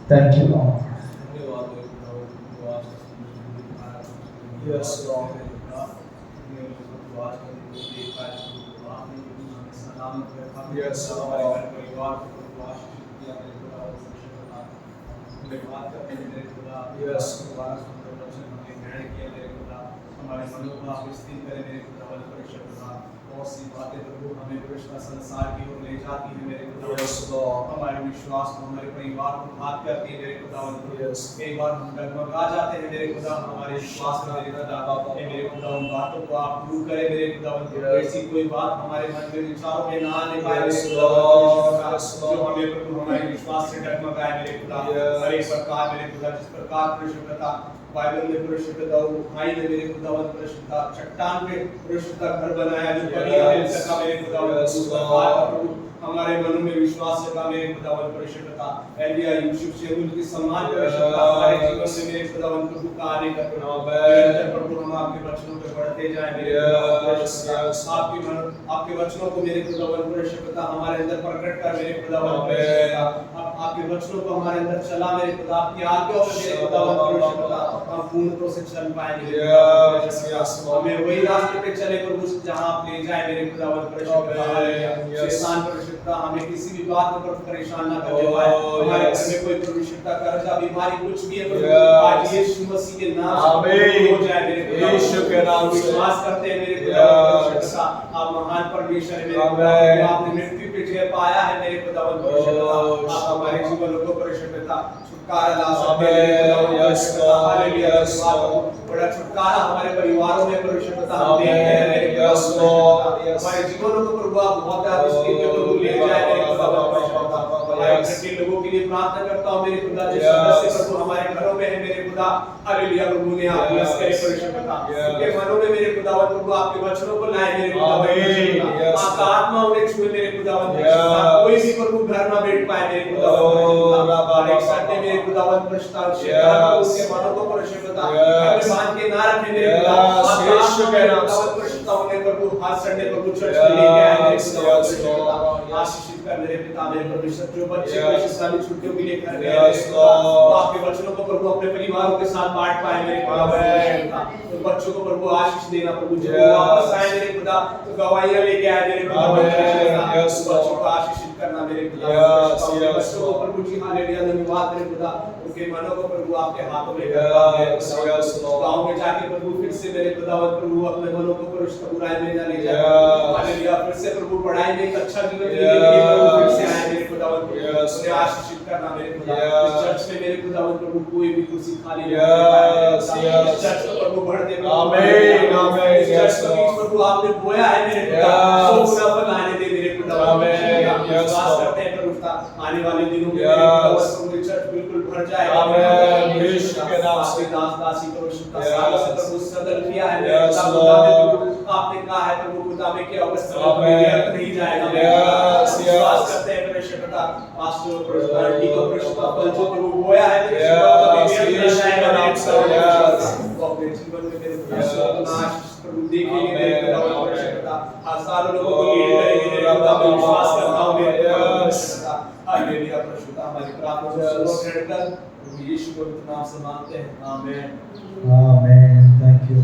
Thank you Lord. Yes, Lord. Yes, Lord. Yes, हमारे मनोभाव स्थिर करें मेरे खुदावन परिशुद्ध खुदा. बहुत सी बातें प्रभु हमें कृष्ण संसार की ओर ले जाती है मेरे खुदावन. Yes, Lord. हमारे विश्वास को हमारे परिवार को घात करती है मेरे खुदावन. Yes. कई बार हम डगमगा जाते हैं मेरे खुदा हमारे विश्वास में मेरे खुदा. मेरे खुदावन बातों को आप दूर करें मेरे खुदावन. ऐसी कोई बात हमारे मन में विचारों में ना आने पाए मेरे खुदावन. जो हमें प्रभु हमारे विश्वास से डगमगाए मेरे खुदा. हर एक प्रकार मेरे खुदा जिस प्रकार परिशुद्धता बाइबल में परिशुद्धता उठाई ने मेरे खुदावन परिशुद्धता चट्टान पे परिशुद्धता घर बनाया जो कभी हमें सका मेरे खुदावन प्रभु हमारे मनों में विश्वास रखा मेरे खुदावन परिशुद्धता. एलिया यूसुफ से उनकी सम्मान परिशुद्धता हमारे जीवन में मेरे खुदावन प्रभु का आने का प्रभु हम आपके वचनों पे बढ़ते जाएं मेरे आपके वचनों को मेरे खुदावन परिशुद्धता हमारे अंदर प्रकट कर मेरे खुदावन परिशुद्धता. आपके वचनों को हमारे अंदर चला मेरे खुदा. आपकी आज्ञाओं पे मेरे खुदावन परिशुद्धता हम पूर्ण रूप से चल पाएंगे. हमें वही रास्ते पे चले प्रभु जहां आप ले जाए मेरे खुदावन परिशुद्धता. शैतान परिशुद्धता हमें किसी भी बात पर परेशान ना करने पाए. हमारे घर में कोई परिशुद्धता कर्जा बीमारी कुछ भी है प्रभु आज यीशु मसीह के नाम से हो जाए मेरे खुदा. यीशु के नाम से विश्वास करते हैं मेरे खुदावन परिशुद्धता. आप महान परमेश्वर है मेरे खुदा. आपने मृत्यु पे जय पाया है मेरे खुदावन परिशुद्धता. आप हमारे जीवन को परिशुद्धता छुटकारा ला सकते हैं मेरे खुदा. हालेलुया. बड़ा छुटकारा हमारे परिवारों में परिशुद्धता हम देखते हैं मेरे खुदा. हमारे जीवनों को प्रभु आप बहुत इसलिए प्रभु ले जाए मेरे खुदा परिशुद्धता. मैं लोगों के लिए प्रार्थना करता हूं मेरे खुदा जिस सदस्य प्रभु हमारे घरों में है मेरे खुदा. हालेलुया. प्रभु ने आप ब्लेस करे परिशुद्धता. उनके मनों में मेरे खुदा प्रभु आपके वचनों को लाए मेरे खुदा. आपका आत्मा उन्हें छुए मेरे खुदा. कोई भी प्रभु घर ना बैठ पाए मेरे खुदा. मेरे खुदावन परिशुद्धता उसके मनों को परिशुद्धता हमें बांध के ना रखे मेरे खुदा. यीशु के नाम से परिशुद्धता उन्हें प्रभु हर संडे प्रभु चर्च में लेके आए मेरे खुदा. आशीषित कर मेरे पिता मेरे परमेश्वर. जो बच्चे परिशुद्धता में छुट्टियों के लिए घर गए आपके वचनों को प्रभु अपने परिवारों के साथ बांट पाए मेरे खुदा. तो बच्चों को प्रभु आशीष देना प्रभु. जो वापस आए मेरे खुदा तो गवाहियां लेके आए मेरे खुदा. बच्चों को आशीषित करना मेरे खुदा. बच्चों को प्रभु जी हालेलुया धन्यवाद मेरे खुदा. उनके मनों को प्रभु आपके हाथों में गांव में जाके प्रभु फिर से मेरे खुदावत प्रभु अपने मनों को परिशुद्ध बुराई में ना ले जाए. हालेलुया. फिर से प्रभु पढ़ाई में एक अच्छा जीवन जीने के लिए प्रभु फिर से आए मेरे खुदावत. उन्हें आशीषित करना मेरे खुदा. इस चर्च में मेरे खुदावत प्रभु कोई भी कुर्सी खाली नहीं है. चर्च को प्रभु बढ़ते आमीन आमीन. चर्च को प्रभु आपने बोया है मेरे खुदा. सो गुना फल आने दे मेरे खुदा. विश्वास करते हैं प्रभु आने वाले दिनों में मेरे खुदावत प्रभु चर्च बिल्कुल भर जाए. आमीन. यीशु के नाम से दास दासी को शुद्ध साल से प्रभु सदल किया है मेरे खुदा. आपने कहा है प्रभु खुदा में कि अवस्था में नहीं जाएगा. विश्वास करते हैं परिशुद्धता पास्टर पर्सनालिटी को परिशुद्धता फल जो प्रभु बोया है मेरे यीशु के नाम से. वो अपने जीवन में मेरे नाश प्रभु देखेंगे मेरे खुदा परिशुद्धता. हजारों लोगों को लीड करेंगे मेरे खुदा. विश्वास करता हूं मेरे खुदा. हालेलुया. परिशुद्धता हमारी प्रार्थना को ग्रहण कर यीशु को नाम से मांगते हैं. आमीन. आमीन. Thank you.